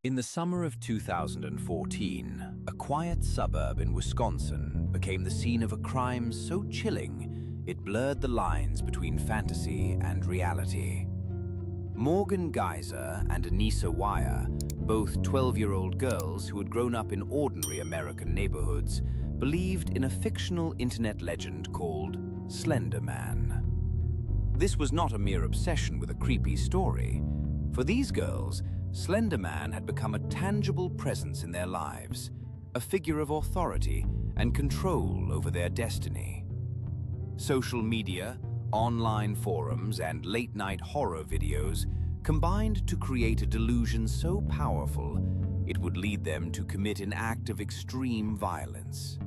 In the summer of 2014, a quiet suburb in Wisconsin became the scene of a crime so chilling it blurred the lines between fantasy and reality. Morgan Geyser and Anissa Weier, both 12-year-old girls who had grown up in ordinary American neighborhoods, believed in a fictional internet legend called Slenderman. This was not a mere obsession with a creepy story. For these girls, Slenderman had become a tangible presence in their lives, a figure of authority and control over their destiny. Social media, online forums, and late-night horror videos combined to create a delusion so powerful it would lead them to commit an act of extreme violence.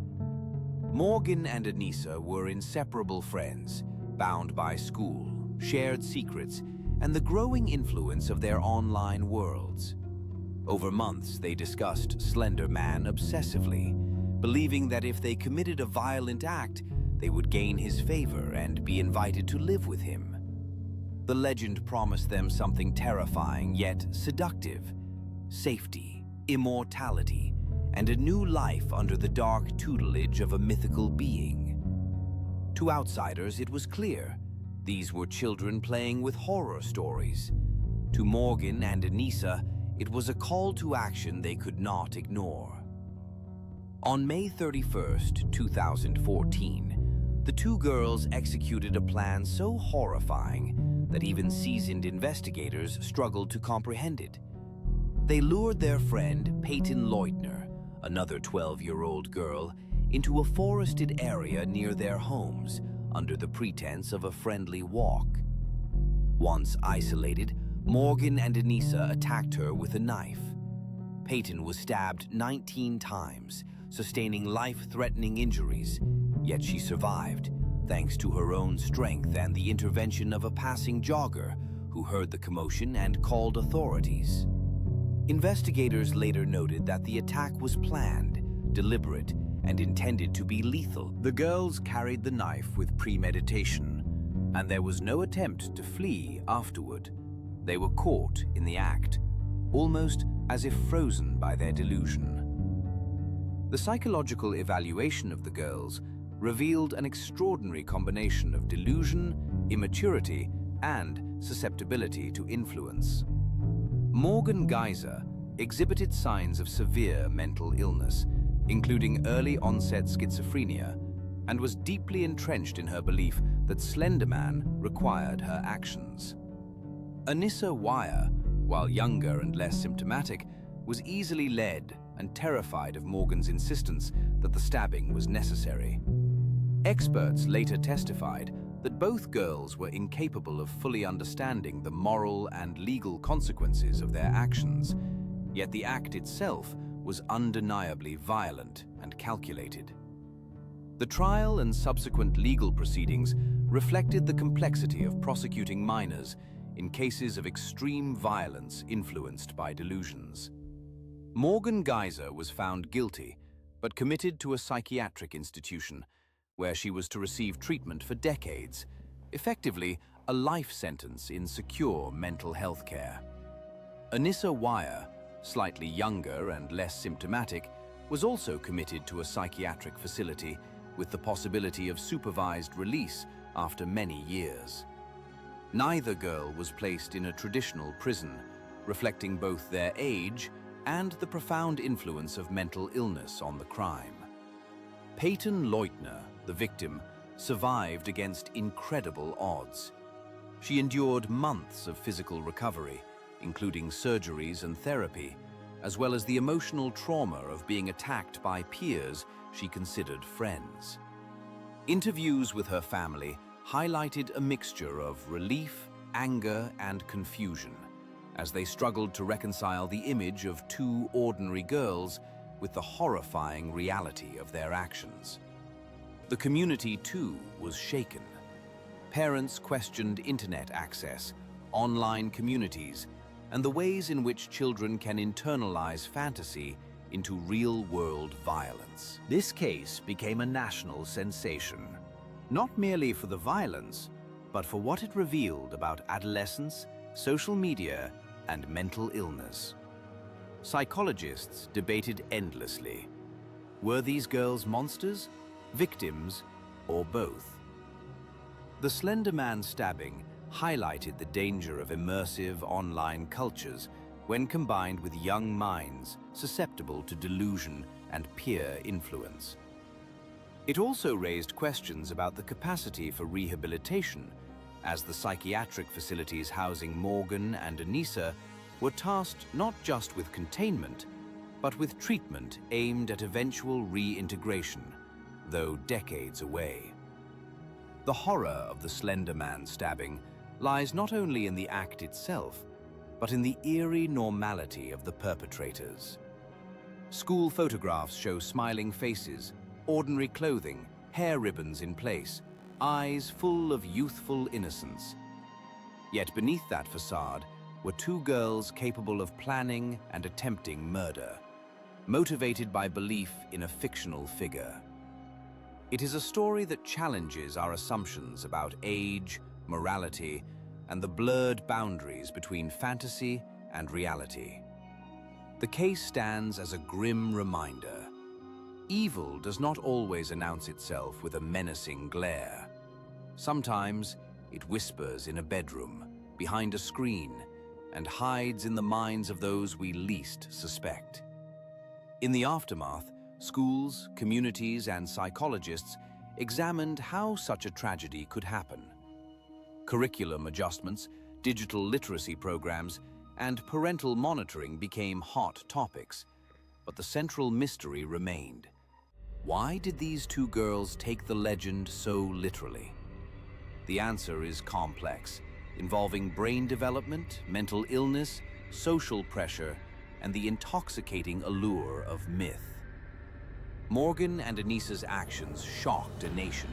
Morgan and Anissa were inseparable friends, bound by school, shared secrets, and the growing influence of their online worlds. Over months, they discussed Slenderman obsessively, believing that if they committed a violent act, they would gain his favor and be invited to live with him. The legend promised them something terrifying yet seductive: safety, immortality, and a new life under the dark tutelage of a mythical being. To outsiders, it was clear these were children playing with horror stories. To Morgan and Anissa, it was a call to action they could not ignore. On May 31st, 2014, the two girls executed a plan so horrifying that even seasoned investigators struggled to comprehend it. They lured their friend Peyton Leutner, another 12-year-old girl, into a forested area near their homes under the pretense of a friendly walk. Once isolated, Morgan and Anissa attacked her with a knife. Peyton was stabbed 19 times, sustaining life-threatening injuries, yet she survived, thanks to her own strength and the intervention of a passing jogger who heard the commotion and called authorities. Investigators later noted that the attack was planned, deliberate, and intended to be lethal. The girls carried the knife with premeditation, and there was no attempt to flee afterward. They were caught in the act, almost as if frozen by their delusion. The psychological evaluation of the girls revealed an extraordinary combination of delusion, immaturity, and susceptibility to influence. Morgan Geyser exhibited signs of severe mental illness, including early-onset schizophrenia, and was deeply entrenched in her belief that Slenderman required her actions. Anissa Weier, while younger and less symptomatic, was easily led and terrified of Morgan's insistence that the stabbing was necessary. Experts later testified that both girls were incapable of fully understanding the moral and legal consequences of their actions, yet the act itself was undeniably violent and calculated. The trial and subsequent legal proceedings reflected the complexity of prosecuting minors in cases of extreme violence influenced by delusions. Morgan Geyser was found guilty, but committed to a psychiatric institution, where she was to receive treatment for decades, effectively a life sentence in secure mental health care. Anissa Weier, slightly younger and less symptomatic, was also committed to a psychiatric facility with the possibility of supervised release after many years. Neither girl was placed in a traditional prison, reflecting both their age and the profound influence of mental illness on the crime. Peyton Leutner, the victim, survived against incredible odds. She endured months of physical recovery, including surgeries and therapy, as well as the emotional trauma of being attacked by peers she considered friends. Interviews with her family highlighted a mixture of relief, anger, and confusion, as they struggled to reconcile the image of two ordinary girls with the horrifying reality of their actions. The community, too, was shaken. Parents questioned internet access, online communities, and the ways in which children can internalize fantasy into real-world violence. This case became a national sensation, not merely for the violence, but for what it revealed about adolescence, social media, and mental illness. Psychologists debated endlessly. Were these girls monsters, victims, or both? The Slenderman stabbing highlighted the danger of immersive online cultures when combined with young minds susceptible to delusion and peer influence. It also raised questions about the capacity for rehabilitation, as the psychiatric facilities housing Morgan and Anissa were tasked not just with containment, but with treatment aimed at eventual reintegration, though decades away. The horror of the Slenderman stabbing lies not only in the act itself, but in the eerie normality of the perpetrators. School photographs show smiling faces, ordinary clothing, hair ribbons in place, eyes full of youthful innocence. Yet beneath that facade were two girls capable of planning and attempting murder, motivated by belief in a fictional figure. It is a story that challenges our assumptions about age, morality, and the blurred boundaries between fantasy and reality. The case stands as a grim reminder. Evil does not always announce itself with a menacing glare. Sometimes it whispers in a bedroom, behind a screen, and hides in the minds of those we least suspect. In the aftermath, schools, communities, and psychologists examined how such a tragedy could happen. Curriculum adjustments, digital literacy programs, and parental monitoring became hot topics, but the central mystery remained. Why did these two girls take the legend so literally? The answer is complex, involving brain development, mental illness, social pressure, and the intoxicating allure of myth. Morgan and Anissa's actions shocked a nation,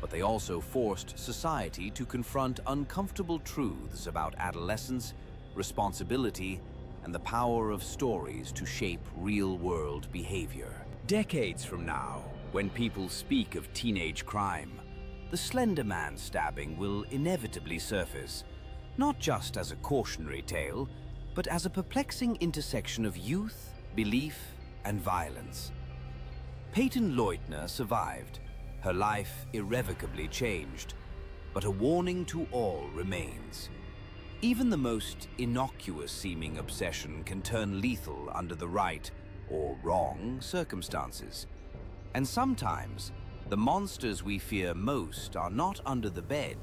but they also forced society to confront uncomfortable truths about adolescence, responsibility, and the power of stories to shape real-world behavior. Decades from now, when people speak of teenage crime, the Slenderman stabbing will inevitably surface, not just as a cautionary tale, but as a perplexing intersection of youth, belief, and violence. Peyton Leutner survived, her life irrevocably changed, but a warning to all remains. Even the most innocuous-seeming obsession can turn lethal under the right or wrong circumstances. And sometimes, the monsters we fear most are not under the bed,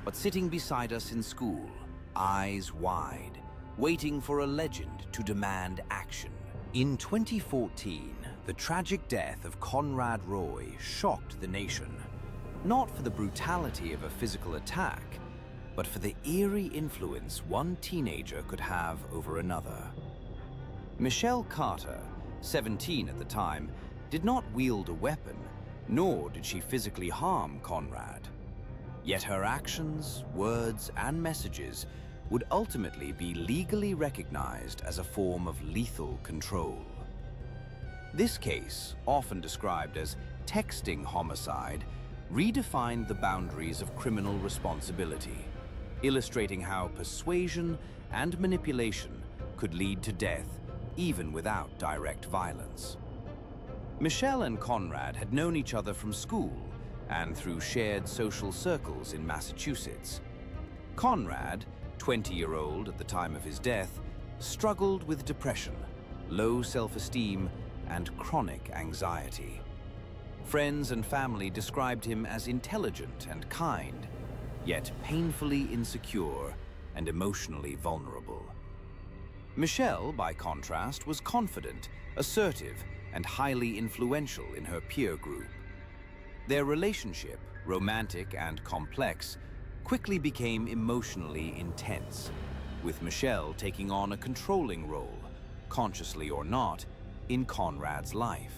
but sitting beside us in school, eyes wide, waiting for a legend to demand action. In 2014, the tragic death of Conrad Roy shocked the nation, not for the brutality of a physical attack, but for the eerie influence one teenager could have over another. Michelle Carter, 17 at the time, did not wield a weapon, nor did she physically harm Conrad. Yet her actions, words, and messages would ultimately be legally recognized as a form of lethal control. This case, often described as texting homicide, redefined the boundaries of criminal responsibility, illustrating how persuasion and manipulation could lead to death even without direct violence. Michelle and Conrad had known each other from school and through shared social circles in Massachusetts. Conrad, 20-year-old at the time of his death, struggled with depression, low self-esteem, and chronic anxiety. Friends and family described him as intelligent and kind, yet painfully insecure and emotionally vulnerable. Michelle, by contrast, was confident, assertive, and highly influential in her peer group. Their relationship, romantic and complex, quickly became emotionally intense, with Michelle taking on a controlling role, consciously or not, in Conrad's life.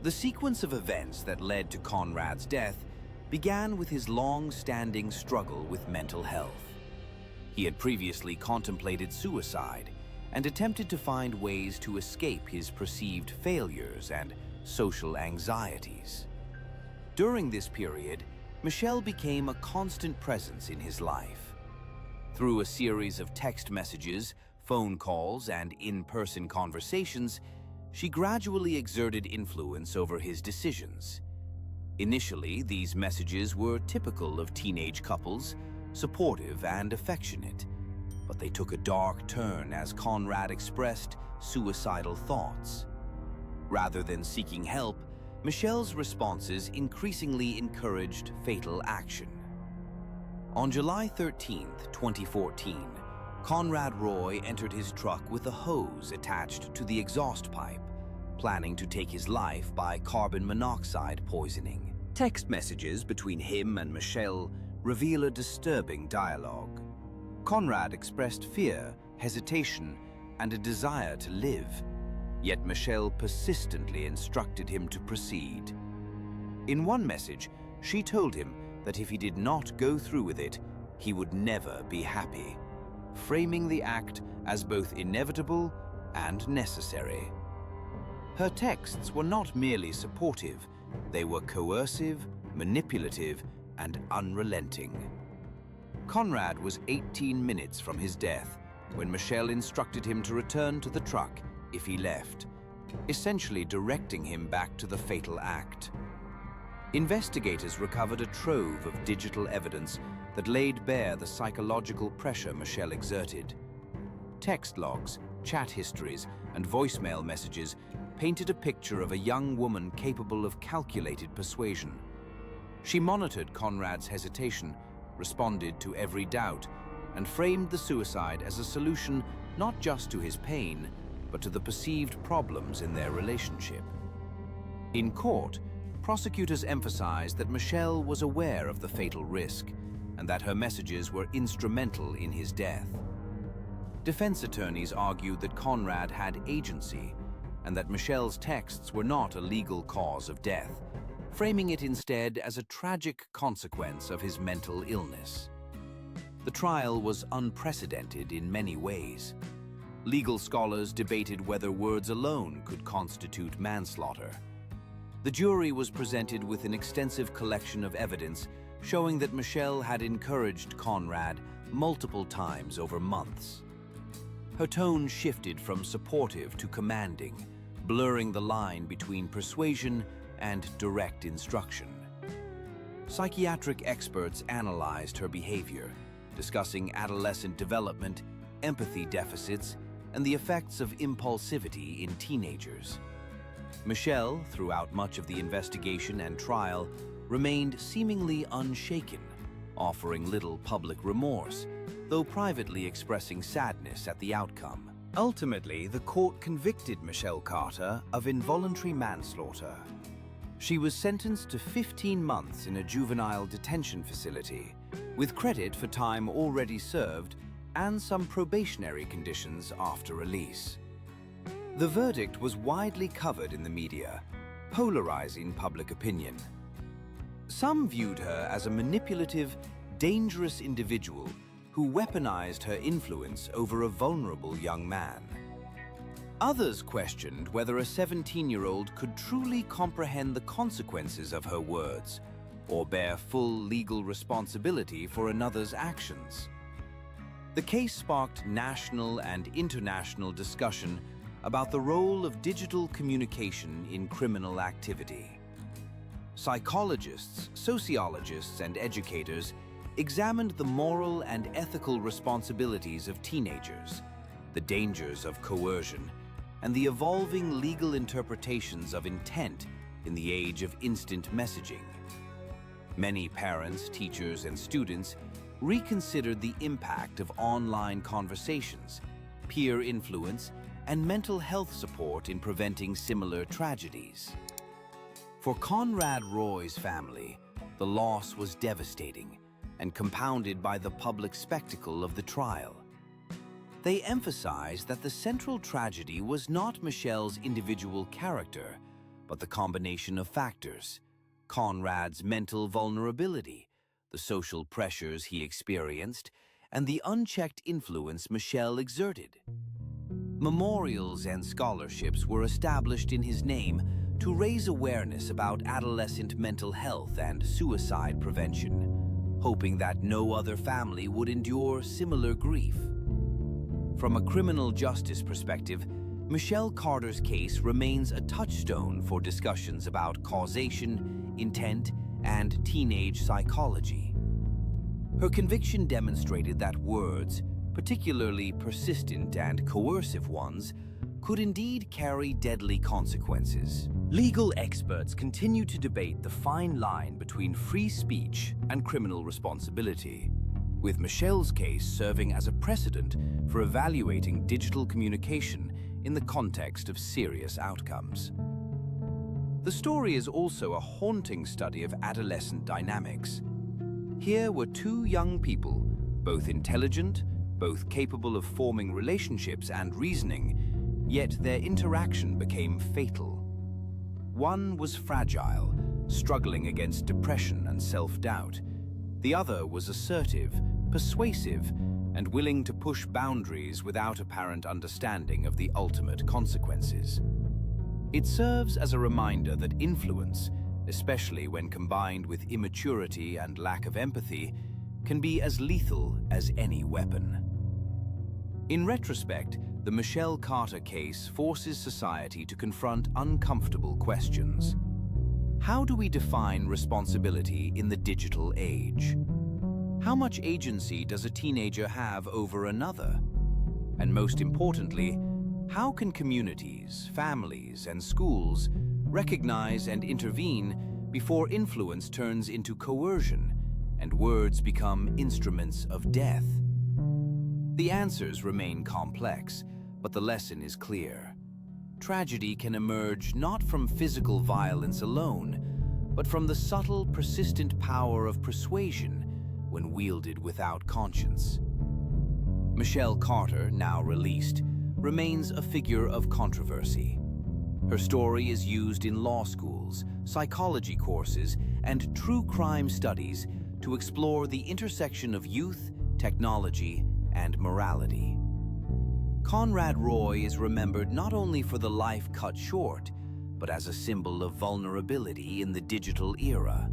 The sequence of events that led to Conrad's death began with his long-standing struggle with mental health. He had previously contemplated suicide and attempted to find ways to escape his perceived failures and social anxieties. During this period, Michelle became a constant presence in his life. Through a series of text messages, phone calls, and in-person conversations, she gradually exerted influence over his decisions. Initially, these messages were typical of teenage couples, supportive and affectionate, but they took a dark turn as Conrad expressed suicidal thoughts. Rather than seeking help, Michelle's responses increasingly encouraged fatal action. On July 13, 2014, Conrad Roy entered his truck with a hose attached to the exhaust pipe, planning to take his life by carbon monoxide poisoning. Text messages between him and Michelle reveal a disturbing dialogue. Conrad expressed fear, hesitation, and a desire to live, yet Michelle persistently instructed him to proceed. In one message, she told him that if he did not go through with it, he would never be happy, framing the act as both inevitable and necessary. Her texts were not merely supportive, they were coercive, manipulative, and unrelenting. Conrad was 18 minutes from his death when Michelle instructed him to return to the truck if he left, essentially directing him back to the fatal act. Investigators recovered a trove of digital evidence that laid bare the psychological pressure Michelle exerted. Text logs, chat histories, and voicemail messages painted a picture of a young woman capable of calculated persuasion. She monitored Conrad's hesitation, responded to every doubt, and framed the suicide as a solution not just to his pain, but to the perceived problems in their relationship. In court, prosecutors emphasized that Michelle was aware of the fatal risk and that her messages were instrumental in his death. Defense attorneys argued that Conrad had agency and that Michelle's texts were not a legal cause of death, framing it instead as a tragic consequence of his mental illness. The trial was unprecedented in many ways. Legal scholars debated whether words alone could constitute manslaughter. The jury was presented with an extensive collection of evidence showing that Michelle had encouraged Conrad multiple times over months. Her tone shifted from supportive to commanding, blurring the line between persuasion and direct instruction. Psychiatric experts analyzed her behavior, discussing adolescent development, empathy deficits, and the effects of impulsivity in teenagers. Michelle, throughout much of the investigation and trial, remained seemingly unshaken, offering little public remorse, though privately expressing sadness at the outcome. Ultimately, the court convicted Michelle Carter of involuntary manslaughter. She was sentenced to 15 months in a juvenile detention facility, with credit for time already served and some probationary conditions after release. The verdict was widely covered in the media, polarizing public opinion. Some viewed her as a manipulative, dangerous individual who weaponized her influence over a vulnerable young man. Others questioned whether a 17-year-old could truly comprehend the consequences of her words or bear full legal responsibility for another's actions. The case sparked national and international discussion about the role of digital communication in criminal activity. Psychologists, sociologists, and educators examined the moral and ethical responsibilities of teenagers, the dangers of coercion, and the evolving legal interpretations of intent in the age of instant messaging. Many parents, teachers, and students reconsidered the impact of online conversations, peer influence, and mental health support in preventing similar tragedies. For Conrad Roy's family, the loss was devastating and compounded by the public spectacle of the trial. They emphasized that the central tragedy was not Michelle's individual character, but the combination of factors: Conrad's mental vulnerability, the social pressures he experienced, and the unchecked influence Michelle exerted. Memorials and scholarships were established in his name to raise awareness about adolescent mental health and suicide prevention, hoping that no other family would endure similar grief. From a criminal justice perspective, Michelle Carter's case remains a touchstone for discussions about causation, intent, and teenage psychology. Her conviction demonstrated that words, particularly persistent and coercive ones, could indeed carry deadly consequences. Legal experts continue to debate the fine line between free speech and criminal responsibility, with Michelle's case serving as a precedent for evaluating digital communication in the context of serious outcomes. The story is also a haunting study of adolescent dynamics. Here were two young people, both intelligent, both capable of forming relationships and reasoning, yet their interaction became fatal. One was fragile, struggling against depression and self-doubt. The other was assertive, persuasive, and willing to push boundaries without apparent understanding of the ultimate consequences. It serves as a reminder that influence, especially when combined with immaturity and lack of empathy, can be as lethal as any weapon. In retrospect, the Michelle Carter case forces society to confront uncomfortable questions. How do we define responsibility in the digital age? How much agency does a teenager have over another? And most importantly, how can communities, families, and schools recognize and intervene before influence turns into coercion and words become instruments of death? The answers remain complex, but the lesson is clear. Tragedy can emerge not from physical violence alone, but from the subtle, persistent power of persuasion when wielded without conscience. Michelle Carter, now released, remains a figure of controversy. Her story is used in law schools, psychology courses, and true crime studies to explore the intersection of youth, technology, and morality. Conrad Roy is remembered not only for the life cut short, but as a symbol of vulnerability in the digital era.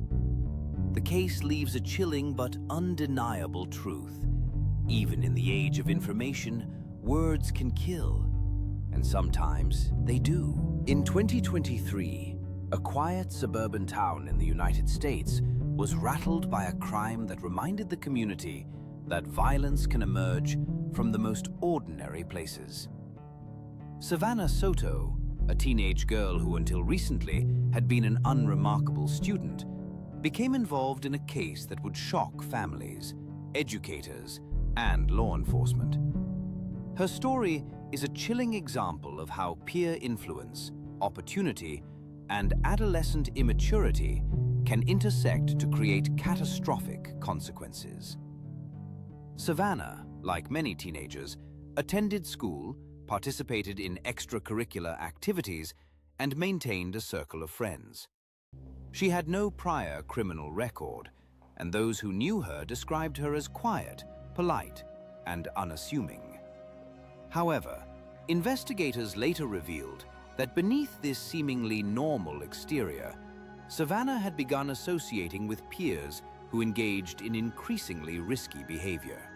The case leaves a chilling but undeniable truth. Even in the age of information, words can kill, and sometimes they do. In 2023, a quiet suburban town in the United States was rattled by a crime that reminded the community that violence can emerge from the most ordinary places. Savanah Soto, a teenage girl who until recently had been an unremarkable student, became involved in a case that would shock families, educators, and law enforcement. Her story is a chilling example of how peer influence, opportunity, and adolescent immaturity can intersect to create catastrophic consequences. Savanah, like many teenagers, attended school, participated in extracurricular activities, and maintained a circle of friends. She had no prior criminal record, and those who knew her described her as quiet, polite, and unassuming. However, investigators later revealed that beneath this seemingly normal exterior, Savanah had begun associating with peers who engaged in increasingly risky behavior.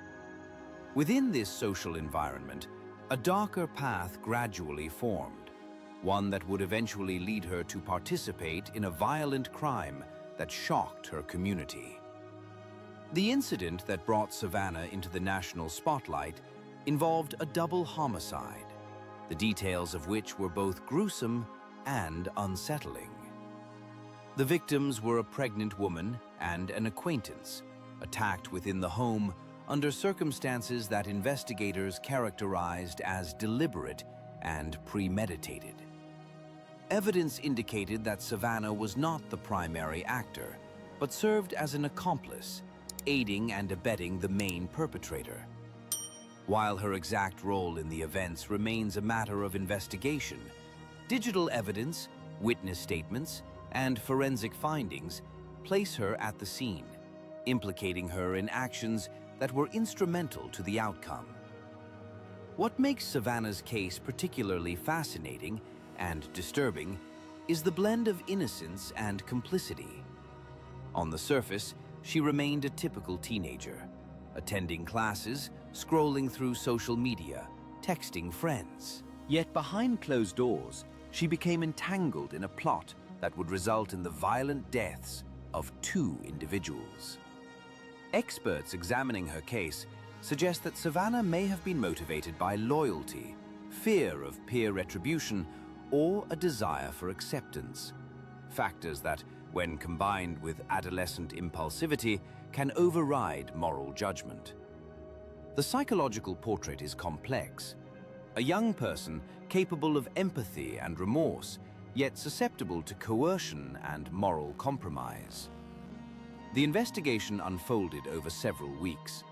Within this social environment, a darker path gradually formed, one that would eventually lead her to participate in a violent crime that shocked her community. The incident that brought Savanah into the national spotlight involved a double homicide, the details of which were both gruesome and unsettling. The victims were a pregnant woman and an acquaintance, attacked within the home under circumstances that investigators characterized as deliberate and premeditated. Evidence indicated that Savanah was not the primary actor, but served as an accomplice, aiding and abetting the main perpetrator. While her exact role in the events remains a matter of investigation, digital evidence, witness statements, and forensic findings place her at the scene, implicating her in actions that were instrumental to the outcome. What makes Savanah's case particularly fascinating and disturbing is the blend of innocence and complicity. On the surface, she remained a typical teenager, attending classes, scrolling through social media, texting friends. Yet behind closed doors, she became entangled in a plot that would result in the violent deaths of 2 individuals. Experts examining her case suggest that Savanah may have been motivated by loyalty, fear of peer retribution, or a desire for acceptance. Factors that, when combined with adolescent impulsivity, can override moral judgment. The psychological portrait is complex. A young person capable of empathy and remorse, yet susceptible to coercion and moral compromise. The investigation unfolded over several weeks.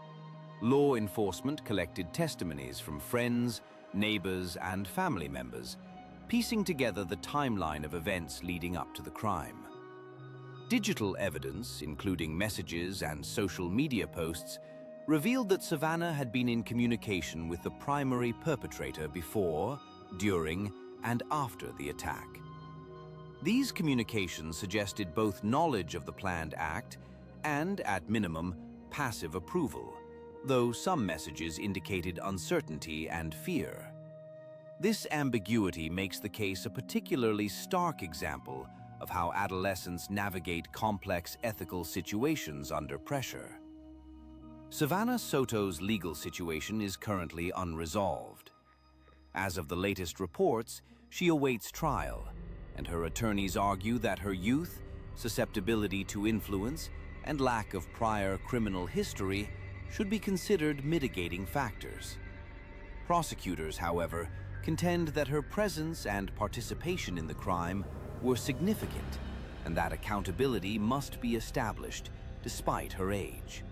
Law enforcement collected testimonies from friends, neighbors, and family members, piecing together the timeline of events leading up to the crime. Digital evidence, including messages and social media posts, revealed that Savanah had been in communication with the primary perpetrator before, during, and after the attack. These communications suggested both knowledge of the planned act and, at minimum, passive approval, though some messages indicated uncertainty and fear. This ambiguity makes the case a particularly stark example of how adolescents navigate complex ethical situations under pressure. Savanah Soto's legal situation is currently unresolved. As of the latest reports, she awaits trial, and her attorneys argue that her youth, susceptibility to influence, and lack of prior criminal history should be considered mitigating factors. Prosecutors, however, contend that her presence and participation in the crime were significant, and that accountability must be established despite her age.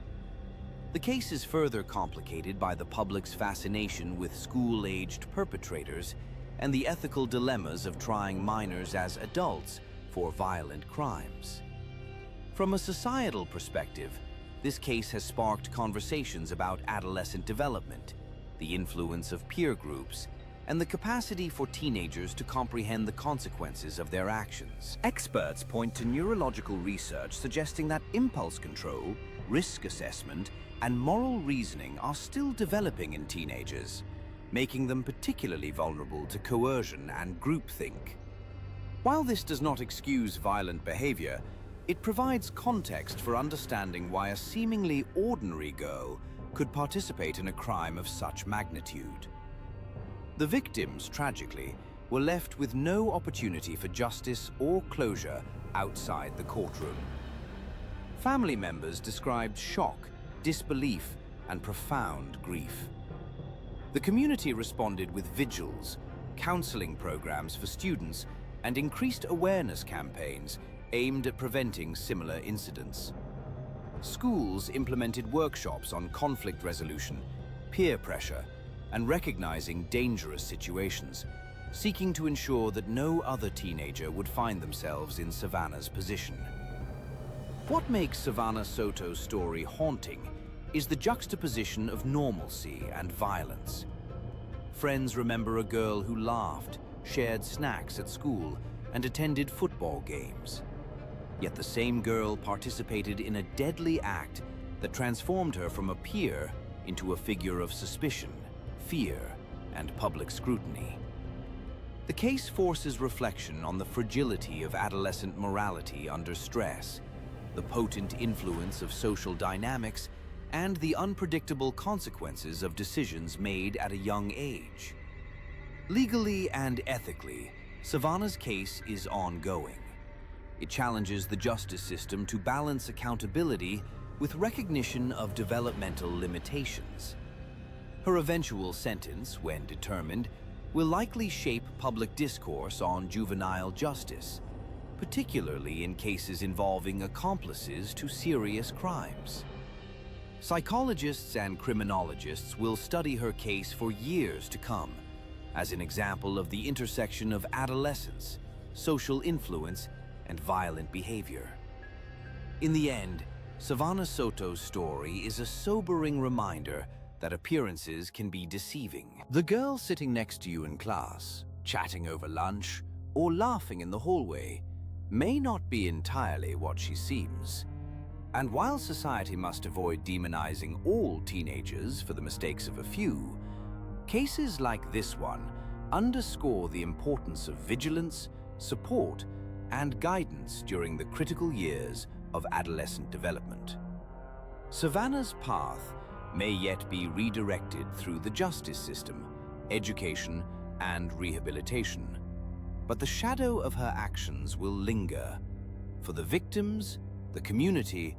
The case is further complicated by the public's fascination with school-aged perpetrators and the ethical dilemmas of trying minors as adults for violent crimes. From a societal perspective, this case has sparked conversations about adolescent development, the influence of peer groups, and the capacity for teenagers to comprehend the consequences of their actions. Experts point to neurological research suggesting that impulse control, risk assessment, and moral reasoning are still developing in teenagers, making them particularly vulnerable to coercion and groupthink. While this does not excuse violent behavior, it provides context for understanding why a seemingly ordinary girl could participate in a crime of such magnitude. The victims, tragically, were left with no opportunity for justice or closure outside the courtroom. Family members described shock, disbelief, and profound grief. The community responded with vigils, counseling programs for students, and increased awareness campaigns aimed at preventing similar incidents. Schools implemented workshops on conflict resolution, peer pressure, and recognizing dangerous situations, seeking to ensure that no other teenager would find themselves in Savanah's position. What makes Savanah Soto's story haunting is the juxtaposition of normalcy and violence. Friends remember a girl who laughed, shared snacks at school, and attended football games. Yet the same girl participated in a deadly act that transformed her from a peer into a figure of suspicion, fear, and public scrutiny. The case forces reflection on the fragility of adolescent morality under stress, the potent influence of social dynamics, and the unpredictable consequences of decisions made at a young age. Legally and ethically, Savanah's case is ongoing. It challenges the justice system to balance accountability with recognition of developmental limitations. Her eventual sentence, when determined, will likely shape public discourse on juvenile justice, particularly in cases involving accomplices to serious crimes. Psychologists and criminologists will study her case for years to come, as an example of the intersection of adolescence, social influence, and violent behavior. In the end, Savanah Soto's story is a sobering reminder that appearances can be deceiving. The girl sitting next to you in class, chatting over lunch, or laughing in the hallway may not be entirely what she seems. And while society must avoid demonizing all teenagers for the mistakes of a few, Cases like this one underscore the importance of vigilance, support, and guidance during the critical years of adolescent development. Savanah's path may yet be redirected through the justice system, education, and rehabilitation, but the shadow of her actions will linger for the victims, the community,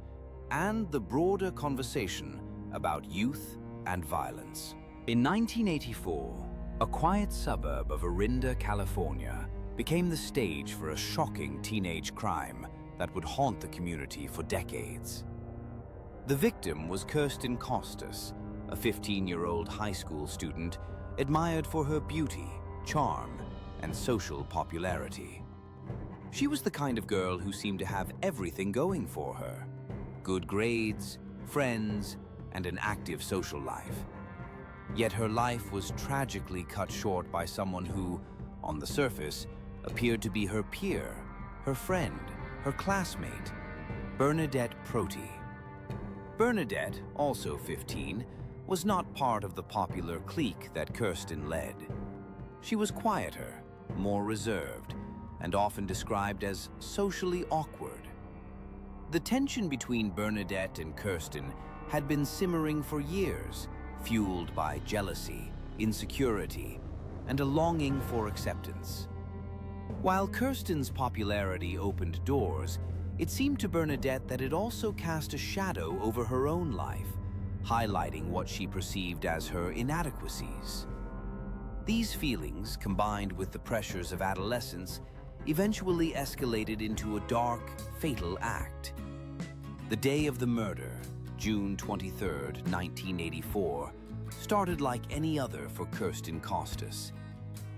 and the broader conversation about youth and violence. In 1984, a quiet suburb of Orinda, California, became the stage for a shocking teenage crime that would haunt the community for decades. The victim was Kirsten Costas, a 15-year-old high school student admired for her beauty, charm, and social popularity. She was the kind of girl who seemed to have everything going for her: good grades, friends, and an active social life. Yet her life was tragically cut short by someone who, on the surface, appeared to be her peer, her friend, her classmate, Bernadette Protti. Bernadette, also 15, was not part of the popular clique that Kirsten led. She was quieter, more reserved, and often described as socially awkward. The tension between Bernadette and Kirsten had been simmering for years, fueled by jealousy, insecurity, and a longing for acceptance. While Kirsten's popularity opened doors, it seemed to Bernadette that it also cast a shadow over her own life, highlighting what she perceived as her inadequacies. These feelings, combined with the pressures of adolescence, eventually escalated into a dark, fatal act. The day of the murder, June 23, 1984, started like any other for Kirsten Costas.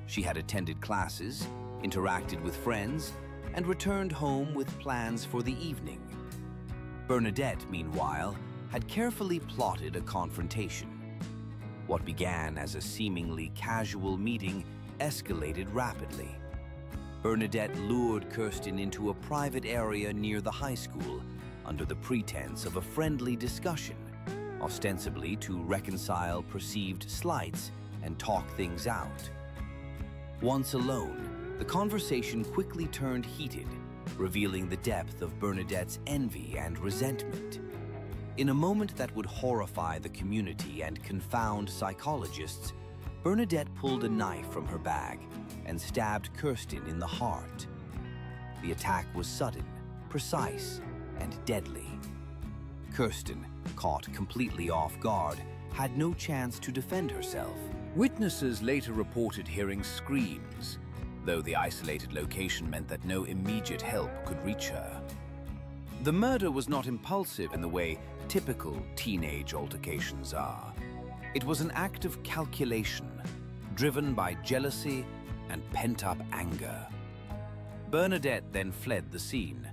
She had attended classes, interacted with friends, and returned home with plans for the evening. Bernadette, meanwhile, had carefully plotted a confrontation. What began as a seemingly casual meeting escalated rapidly. Bernadette lured Kirsten into a private area near the high school under the pretense of a friendly discussion, ostensibly to reconcile perceived slights and talk things out. Once alone, the conversation quickly turned heated, revealing the depth of Bernadette's envy and resentment. In a moment that would horrify the community and confound psychologists, Bernadette pulled a knife from her bag and stabbed Kirsten in the heart. The attack was sudden, precise, and deadly. Kirsten, caught completely off guard, had no chance to defend herself. Witnesses later reported hearing screams, though the isolated location meant that no immediate help could reach her. The murder was not impulsive in the way typical teenage altercations are. It was an act of calculation, driven by jealousy and pent-up anger. Bernadette then fled the scene,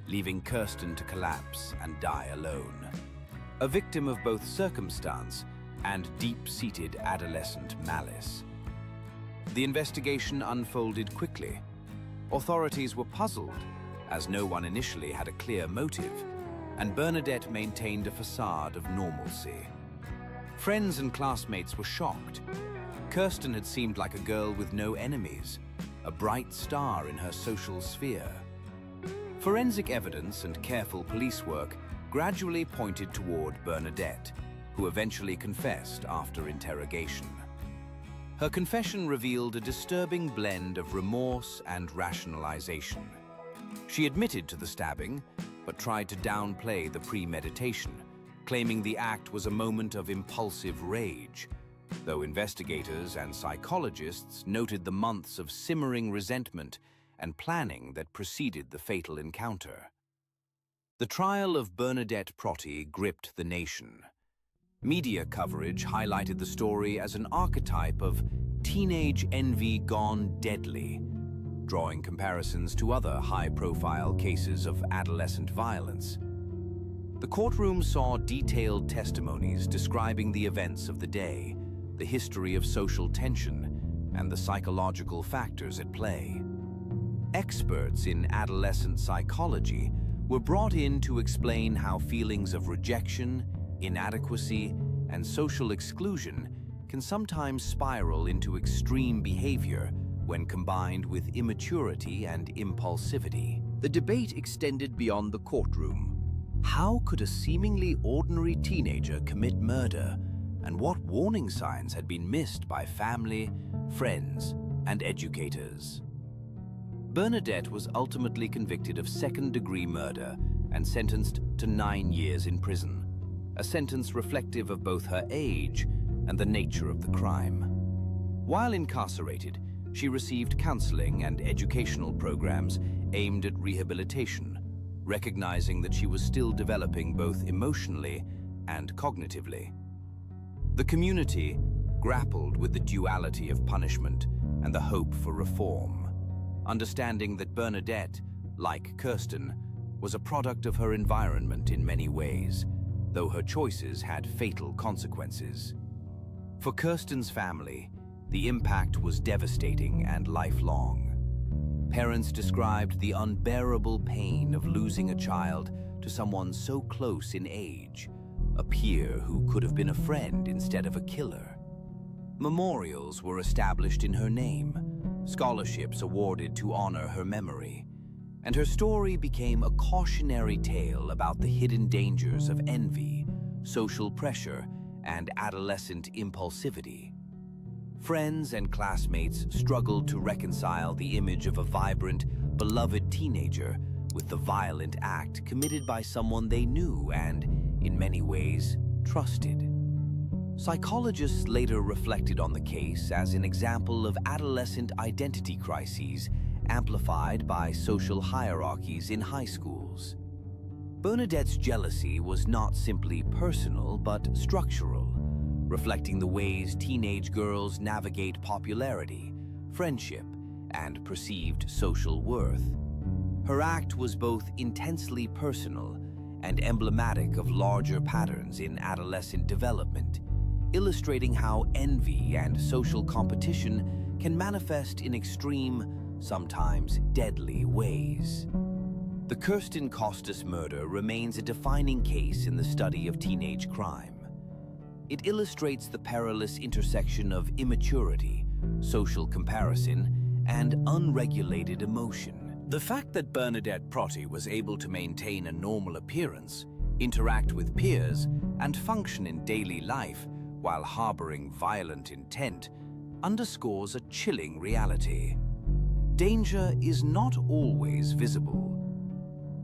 leaving Kirsten to collapse and die alone, a victim of both circumstance and deep-seated adolescent malice. The investigation unfolded quickly. Authorities were puzzled, as no one initially had a clear motive, and Bernadette maintained a facade of normalcy. Friends and classmates were shocked. Kirsten had seemed like a girl with no enemies, a bright star in her social sphere. Forensic evidence and careful police work gradually pointed toward Bernadette, who eventually confessed after interrogation. Her confession revealed a disturbing blend of remorse and rationalization. She admitted to the stabbing, but tried to downplay the premeditation, claiming the act was a moment of impulsive rage, though investigators and psychologists noted the months of simmering resentment and planning that preceded the fatal encounter. The trial of Bernadette Protti gripped the nation. Media coverage highlighted the story as an archetype of teenage envy gone deadly, drawing comparisons to other high-profile cases of adolescent violence. The courtroom saw detailed testimonies describing the events of the day, the history of social tension, and the psychological factors at play. Experts in adolescent psychology were brought in to explain how feelings of rejection, inadequacy, and social exclusion can sometimes spiral into extreme behavior when combined with immaturity and impulsivity. The debate extended beyond the courtroom. How could a seemingly ordinary teenager commit murder, and what warning signs had been missed by family, friends, and educators? Bernadette was ultimately convicted of second-degree murder and sentenced to 9 years in prison, a sentence reflective of both her age and the nature of the crime. While incarcerated, she received counseling and educational programs aimed at rehabilitation, recognizing that she was still developing both emotionally and cognitively. The community grappled with the duality of punishment and the hope for reform, understanding that Bernadette, like Kirsten, was a product of her environment in many ways, though her choices had fatal consequences. For Kirsten's family, the impact was devastating and lifelong. Parents described the unbearable pain of losing a child to someone so close in age, a peer who could have been a friend instead of a killer. Memorials were established in her name, scholarships awarded to honor her memory, and her story became a cautionary tale about the hidden dangers of envy, social pressure, and adolescent impulsivity. Friends and classmates struggled to reconcile the image of a vibrant, beloved teenager with the violent act committed by someone they knew and, in many ways, trusted. Psychologists later reflected on the case as an example of adolescent identity crises amplified by social hierarchies in high schools. Bernadette's jealousy was not simply personal but structural, reflecting the ways teenage girls navigate popularity, friendship, and perceived social worth. Her act was both intensely personal and emblematic of larger patterns in adolescent development, illustrating how envy and social competition can manifest in extreme, sometimes deadly ways. The Kirsten Costas murder remains a defining case in the study of teenage crime. It illustrates the perilous intersection of immaturity, social comparison, and unregulated emotion. The fact that Bernadette Protti was able to maintain a normal appearance, interact with peers, and function in daily life while harboring violent intent underscores a chilling reality. Danger is not always visible.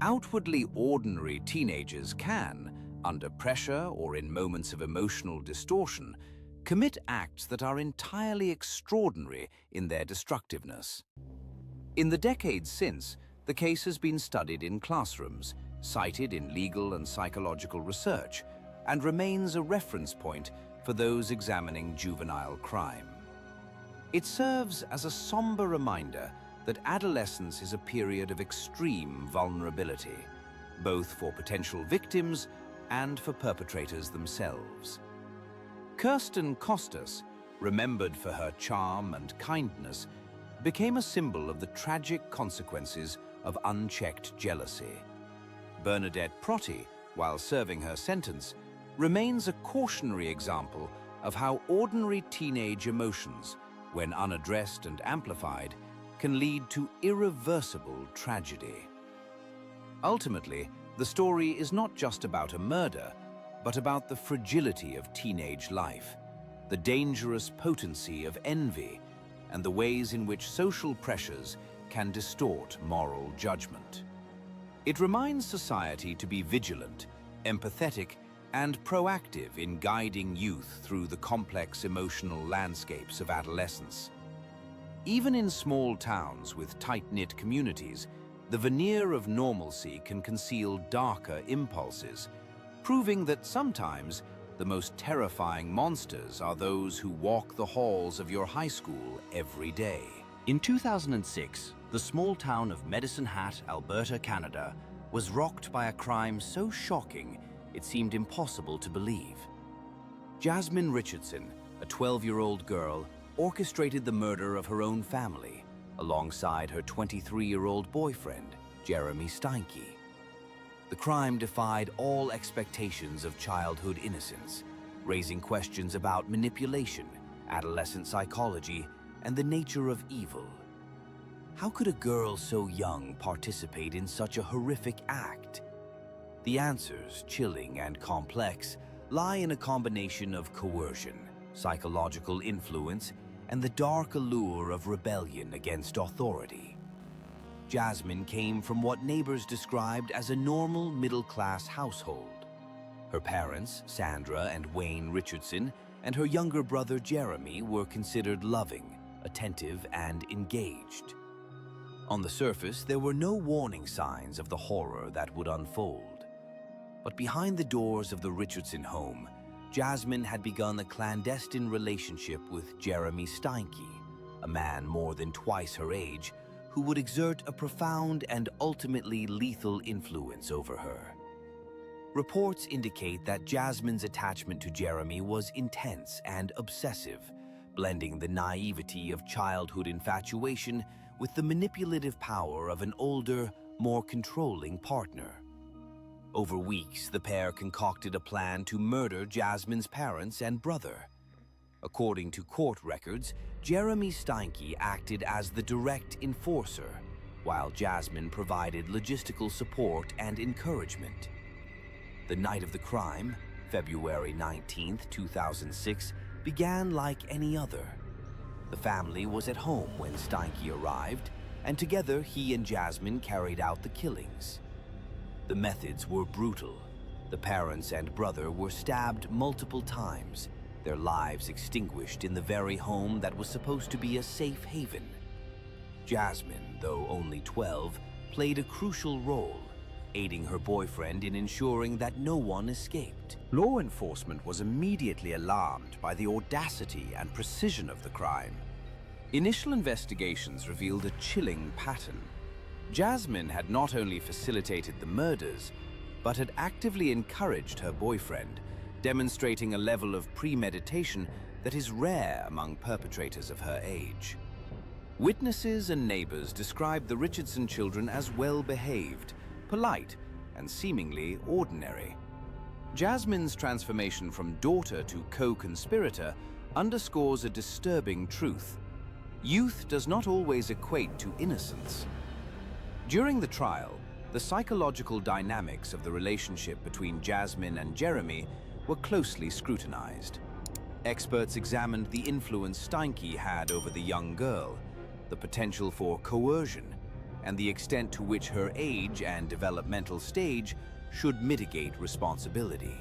Outwardly ordinary teenagers can, under pressure or in moments of emotional distortion, commit acts that are entirely extraordinary in their destructiveness. In the decades since, the case has been studied in classrooms, cited in legal and psychological research, and remains a reference point for those examining juvenile crime. It serves as a somber reminder that adolescence is a period of extreme vulnerability, both for potential victims and for perpetrators themselves. Kirsten Costas, remembered for her charm and kindness, became a symbol of the tragic consequences of unchecked jealousy. Bernadette Protti, while serving her sentence, remains a cautionary example of how ordinary teenage emotions, when unaddressed and amplified, can lead to irreversible tragedy. Ultimately, the story is not just about a murder, but about the fragility of teenage life, the dangerous potency of envy, and the ways in which social pressures can distort moral judgment. It reminds society to be vigilant, empathetic, and proactive in guiding youth through the complex emotional landscapes of adolescence. Even in small towns with tight-knit communities, the veneer of normalcy can conceal darker impulses, proving that sometimes the most terrifying monsters are those who walk the halls of your high school every day. In 2006, the small town of Medicine Hat, Alberta, Canada, was rocked by a crime so shocking it seemed impossible to believe. Jasmine Richardson, a 12-year-old girl, orchestrated the murder of her own family, alongside her 23-year-old boyfriend, Jeremy Steinke. The crime defied all expectations of childhood innocence, raising questions about manipulation, adolescent psychology, and the nature of evil. How could a girl so young participate in such a horrific act? The answers, chilling and complex, lie in a combination of coercion, psychological influence, and the dark allure of rebellion against authority. Jasmine came from what neighbors described as a normal middle-class household. Her parents, Sandra and Wayne Richardson, and her younger brother Jeremy were considered loving, attentive, and engaged. On the surface, there were no warning signs of the horror that would unfold. But behind the doors of the Richardson home, Jasmine had begun a clandestine relationship with Jeremy Steinke, a man more than twice her age, who would exert a profound and ultimately lethal influence over her. Reports indicate that Jasmine's attachment to Jeremy was intense and obsessive, blending the naivety of childhood infatuation with the manipulative power of an older, more controlling partner. Over weeks, the pair concocted a plan to murder Jasmine's parents and brother. According to court records, Jeremy Steinke acted as the direct enforcer, while Jasmine provided logistical support and encouragement. The night of the crime, February 19, 2006, began like any other. The family was at home when Steinke arrived, and together he and Jasmine carried out the killings. The methods were brutal. The parents and brother were stabbed multiple times, their lives extinguished in the very home that was supposed to be a safe haven. Jasmine, though only 12, played a crucial role, aiding her boyfriend in ensuring that no one escaped. Law enforcement was immediately alarmed by the audacity and precision of the crime. Initial investigations revealed a chilling pattern. Jasmine had not only facilitated the murders, but had actively encouraged her boyfriend, demonstrating a level of premeditation that is rare among perpetrators of her age. Witnesses and neighbors described the Richardson children as well-behaved, polite, and seemingly ordinary. Jasmine's transformation from daughter to co-conspirator underscores a disturbing truth. Youth does not always equate to innocence. During the trial, the psychological dynamics of the relationship between Jasmine and Jeremy were closely scrutinized. Experts examined the influence Steinke had over the young girl, the potential for coercion, and the extent to which her age and developmental stage should mitigate responsibility.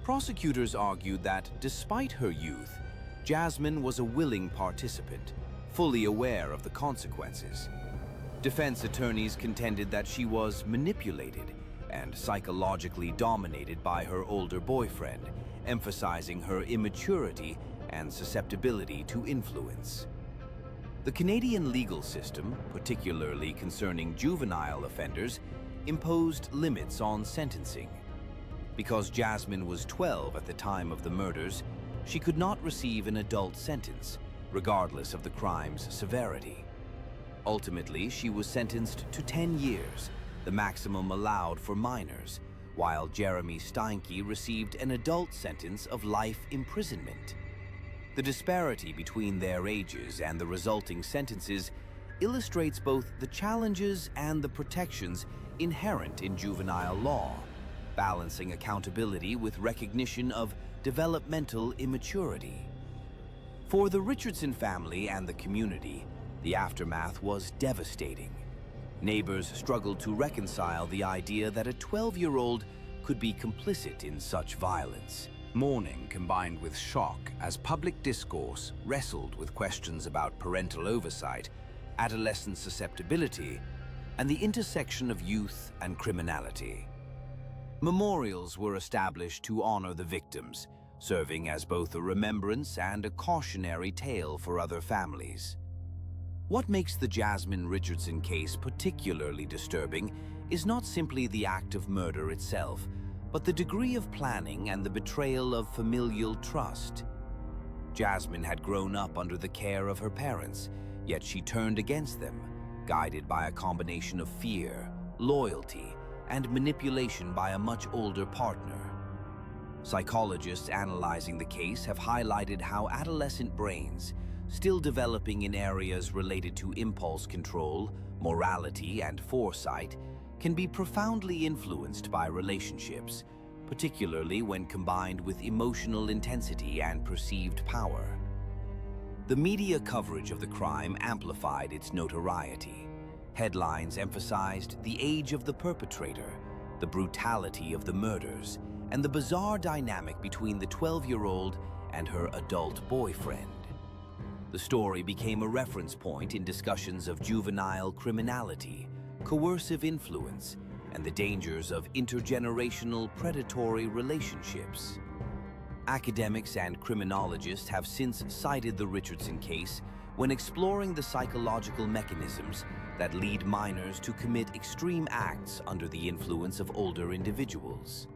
Prosecutors argued that, despite her youth, Jasmine was a willing participant, fully aware of the consequences. Defense attorneys contended that she was manipulated and psychologically dominated by her older boyfriend, emphasizing her immaturity and susceptibility to influence. The Canadian legal system, particularly concerning juvenile offenders, imposed limits on sentencing. Because Jasmine was 12 at the time of the murders, she could not receive an adult sentence, regardless of the crime's severity. Ultimately, she was sentenced to 10 years, the maximum allowed for minors, while Jeremy Steinke received an adult sentence of life imprisonment. The disparity between their ages and the resulting sentences illustrates both the challenges and the protections inherent in juvenile law, balancing accountability with recognition of developmental immaturity. For the Richardson family and the community, the aftermath was devastating. Neighbors struggled to reconcile the idea that a 12-year-old could be complicit in such violence. Mourning combined with shock as public discourse wrestled with questions about parental oversight, adolescent susceptibility, and the intersection of youth and criminality. Memorials were established to honor the victims, serving as both a remembrance and a cautionary tale for other families. What makes the Jasmine Richardson case particularly disturbing is not simply the act of murder itself, but the degree of planning and the betrayal of familial trust. Jasmine had grown up under the care of her parents, yet she turned against them, guided by a combination of fear, loyalty, and manipulation by a much older partner. Psychologists analyzing the case have highlighted how adolescent brains, still developing in areas related to impulse control, morality, and foresight, can be profoundly influenced by relationships, particularly when combined with emotional intensity and perceived power. The media coverage of the crime amplified its notoriety. Headlines emphasized the age of the perpetrator, the brutality of the murders, and the bizarre dynamic between the 12-year-old and her adult boyfriend. The story became a reference point in discussions of juvenile criminality, coercive influence, and the dangers of intergenerational predatory relationships. Academics and criminologists have since cited the Richardson case when exploring the psychological mechanisms that lead minors to commit extreme acts under the influence of older individuals.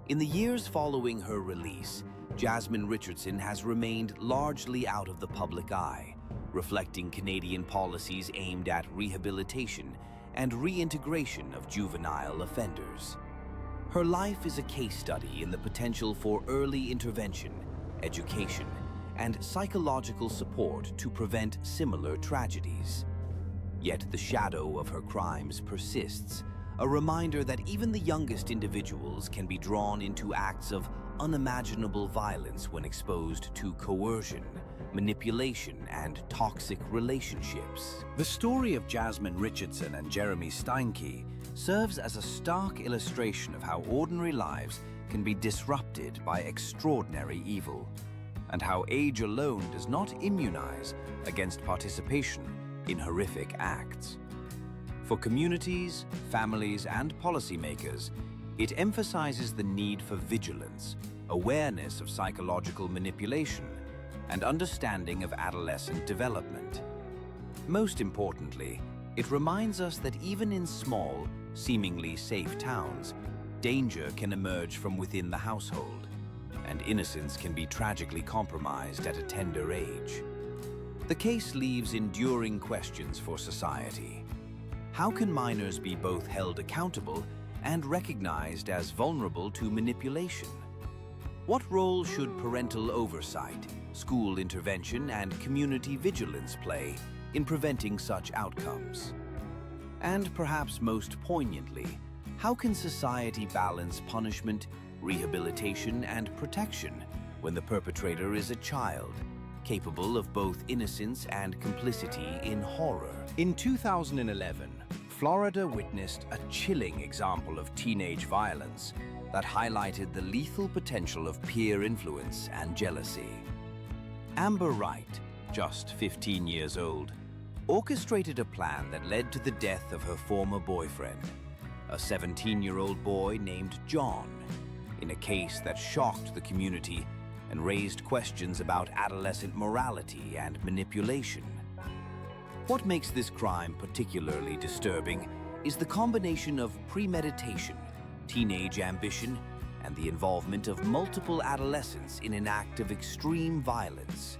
In the years following her release, Jasmine Richardson has remained largely out of the public eye, reflecting Canadian policies aimed at rehabilitation and reintegration of juvenile offenders. Her life is a case study in the potential for early intervention, education, and psychological support to prevent similar tragedies. Yet the shadow of her crimes persists, a reminder that even the youngest individuals can be drawn into acts of unimaginable violence when exposed to coercion, manipulation, and toxic relationships. The story of Jasmine Richardson and Jeremy Steinke serves as a stark illustration of how ordinary lives can be disrupted by extraordinary evil, and how age alone does not immunize against participation in horrific acts. For communities, families, and policymakers, it emphasizes the need for vigilance, awareness of psychological manipulation, and understanding of adolescent development. Most importantly, it reminds us that even in small, seemingly safe towns, danger can emerge from within the household, and innocence can be tragically compromised at a tender age. The case leaves enduring questions for society. How can minors be both held accountable and recognized as vulnerable to manipulation? What role should parental oversight, school intervention, and community vigilance play in preventing such outcomes? And perhaps most poignantly, how can society balance punishment, rehabilitation, and protection when the perpetrator is a child, capable of both innocence and complicity in horror? In 2011, Florida witnessed a chilling example of teenage violence that highlighted the lethal potential of peer influence and jealousy. Amber Wright, just 15 years old, orchestrated a plan that led to the death of her former boyfriend, a 17-year-old boy named John, in a case that shocked the community and raised questions about adolescent morality and manipulation. What makes this crime particularly disturbing is the combination of premeditation, teenage ambition, and the involvement of multiple adolescents in an act of extreme violence.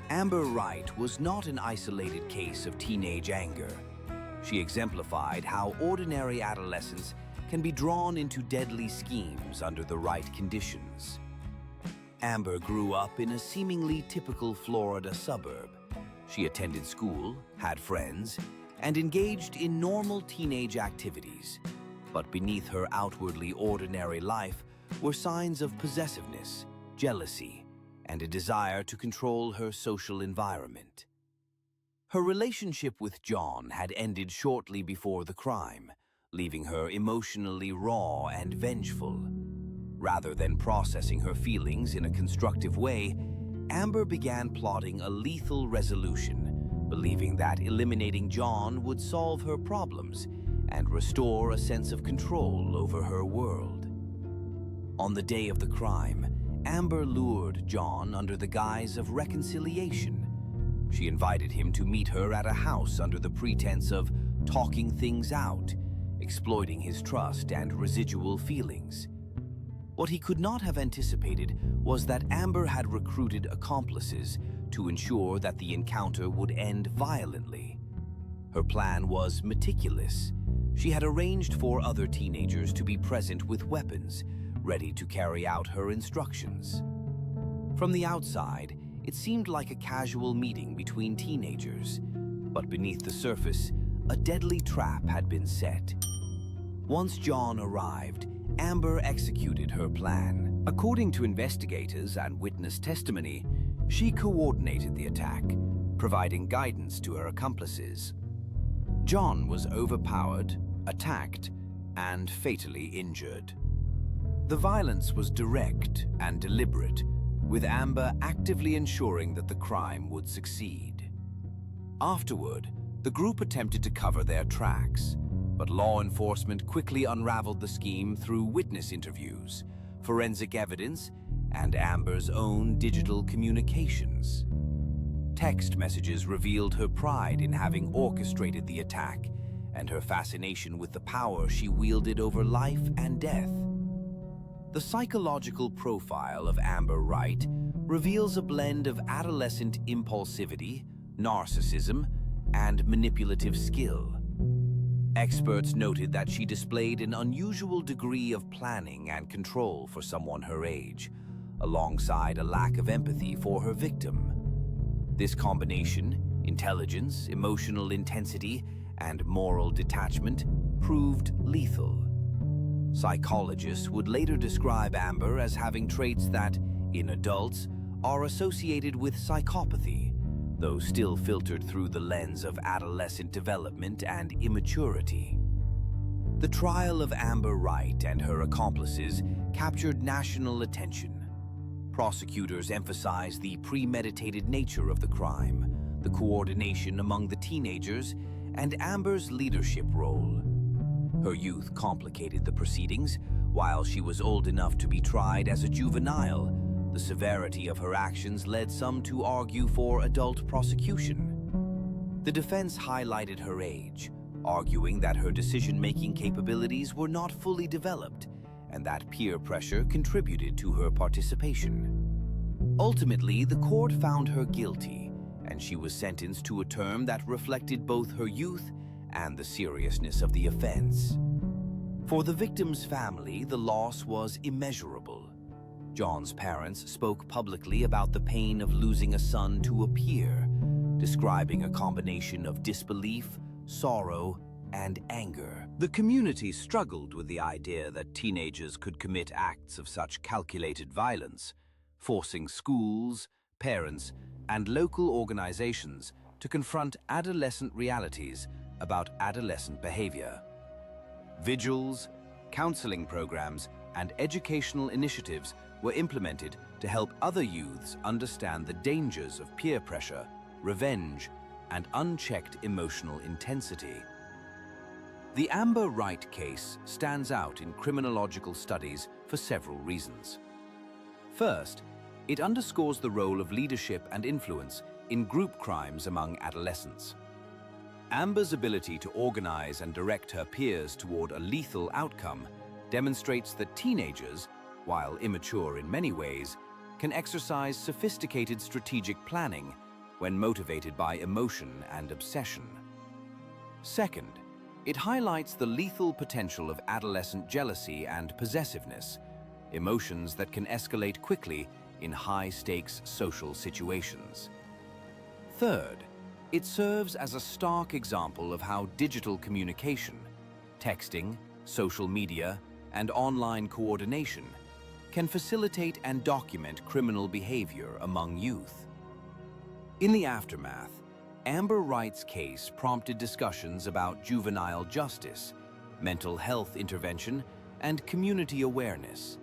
Amber Wright was not an isolated case of teenage anger. She exemplified how ordinary adolescents can be drawn into deadly schemes under the right conditions. Amber grew up in a seemingly typical Florida suburb. She attended school, had friends, and engaged in normal teenage activities. But beneath her outwardly ordinary life were signs of possessiveness, jealousy, and a desire to control her social environment. Her relationship with John had ended shortly before the crime, leaving her emotionally raw and vengeful. Rather than processing her feelings in a constructive way, Amber began plotting a lethal resolution, believing that eliminating John would solve her problems and restore a sense of control over her world. On the day of the crime, Amber lured John under the guise of reconciliation. She invited him to meet her at a house under the pretense of talking things out, exploiting his trust and residual feelings. What he could not have anticipated was that Amber had recruited accomplices to ensure that the encounter would end violently. Her plan was meticulous. She had arranged for other teenagers to be present with weapons, ready to carry out her instructions. From the outside, it seemed like a casual meeting between teenagers, but beneath the surface, a deadly trap had been set. Once John arrived, Amber executed her plan. According to investigators and witness testimony, she coordinated the attack, providing guidance to her accomplices. John was overpowered, attacked, and fatally injured. The violence was direct and deliberate, with Amber actively ensuring that the crime would succeed. Afterward, the group attempted to cover their tracks, but law enforcement quickly unraveled the scheme through witness interviews, forensic evidence, and Amber's own digital communications. Text messages revealed her pride in having orchestrated the attack and her fascination with the power she wielded over life and death. The psychological profile of Amber Wright reveals a blend of adolescent impulsivity, narcissism, and manipulative skill. Experts noted that she displayed an unusual degree of planning and control for someone her age, alongside a lack of empathy for her victim. This combination, intelligence, emotional intensity, and moral detachment, proved lethal. Psychologists would later describe Amber as having traits that, in adults, are associated with psychopathy, though still filtered through the lens of adolescent development and immaturity. The trial of Amber Wright and her accomplices captured national attention. Prosecutors emphasized the premeditated nature of the crime, the coordination among the teenagers, and Amber's leadership role. Her youth complicated the proceedings. While she was old enough to be tried as a juvenile, the severity of her actions led some to argue for adult prosecution. The defense highlighted her age, arguing that her decision-making capabilities were not fully developed and that peer pressure contributed to her participation. Ultimately, the court found her guilty, and she was sentenced to a term that reflected both her youth and the seriousness of the offense. For the victim's family, the loss was immeasurable. John's parents spoke publicly about the pain of losing a son to a peer, describing a combination of disbelief, sorrow, and anger. The community struggled with the idea that teenagers could commit acts of such calculated violence, forcing schools, parents, and local organizations to confront adolescent realities about adolescent behavior. Vigils, counseling programs, and educational initiatives were implemented to help other youths understand the dangers of peer pressure, revenge, and unchecked emotional intensity. The Amber Wright case stands out in criminological studies for several reasons. First, it underscores the role of leadership and influence in group crimes among adolescents. Amber's ability to organize and direct her peers toward a lethal outcome demonstrates that teenagers, while immature in many ways, can exercise sophisticated strategic planning when motivated by emotion and obsession. Second, it highlights the lethal potential of adolescent jealousy and possessiveness, emotions that can escalate quickly in high-stakes social situations. Third, it serves as a stark example of how digital communication, texting, social media, and online coordination can facilitate and document criminal behavior among youth. In the aftermath, Amber Wright's case prompted discussions about juvenile justice, mental health intervention, and community awareness.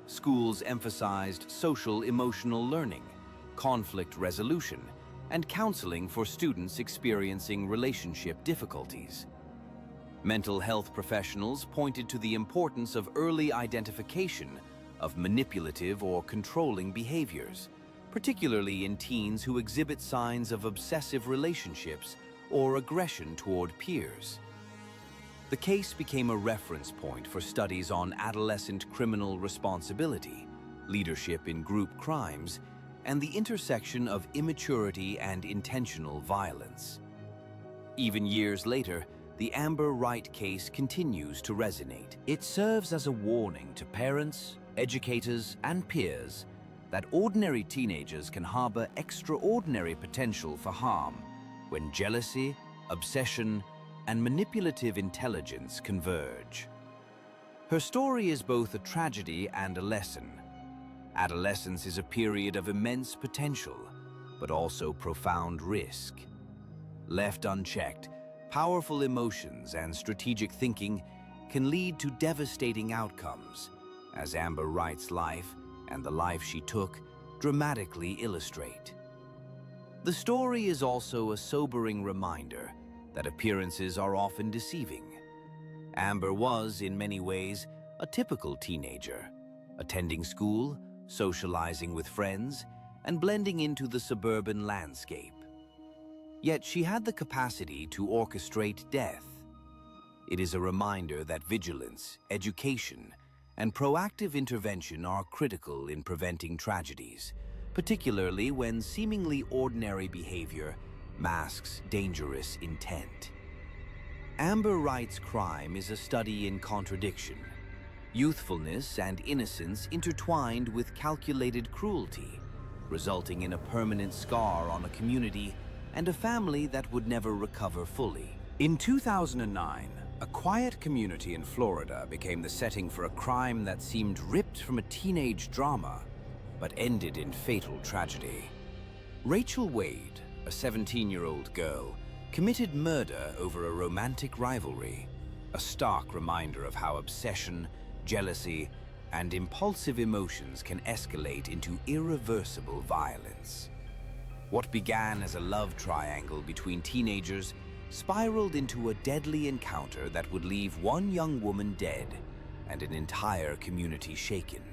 Schools emphasized social-emotional learning, conflict resolution, and counseling for students experiencing relationship difficulties. Mental health professionals pointed to the importance of early identification of manipulative or controlling behaviors, particularly in teens who exhibit signs of obsessive relationships or aggression toward peers. The case became a reference point for studies on adolescent criminal responsibility, leadership in group crimes, and the intersection of immaturity and intentional violence. Even years later, the Amber Wright case continues to resonate. It serves as a warning to parents, educators, and peers that ordinary teenagers can harbor extraordinary potential for harm when jealousy, obsession, and manipulative intelligence converge. Her story is both a tragedy and a lesson. Adolescence is a period of immense potential, but also profound risk. Left unchecked, powerful emotions and strategic thinking can lead to devastating outcomes, as Amber Wright's life and the life she took dramatically illustrate. The story is also a sobering reminder that appearances are often deceiving. Amber was, in many ways, a typical teenager, attending school, socializing with friends, and blending into the suburban landscape. Yet she had the capacity to orchestrate death. It is a reminder that vigilance, education, and proactive intervention are critical in preventing tragedies, particularly when seemingly ordinary behavior masks dangerous intent. Amber Wright's crime is a study in contradiction, youthfulness and innocence intertwined with calculated cruelty, resulting in a permanent scar on a community and a family that would never recover fully. In 2009, a quiet community in Florida became the setting for a crime that seemed ripped from a teenage drama, but ended in fatal tragedy. Rachel Wade, a 17-year-old girl, committed murder over a romantic rivalry, a stark reminder of how obsession, jealousy, and impulsive emotions can escalate into irreversible violence. What began as a love triangle between teenagers spiraled into a deadly encounter that would leave one young woman dead and an entire community shaken.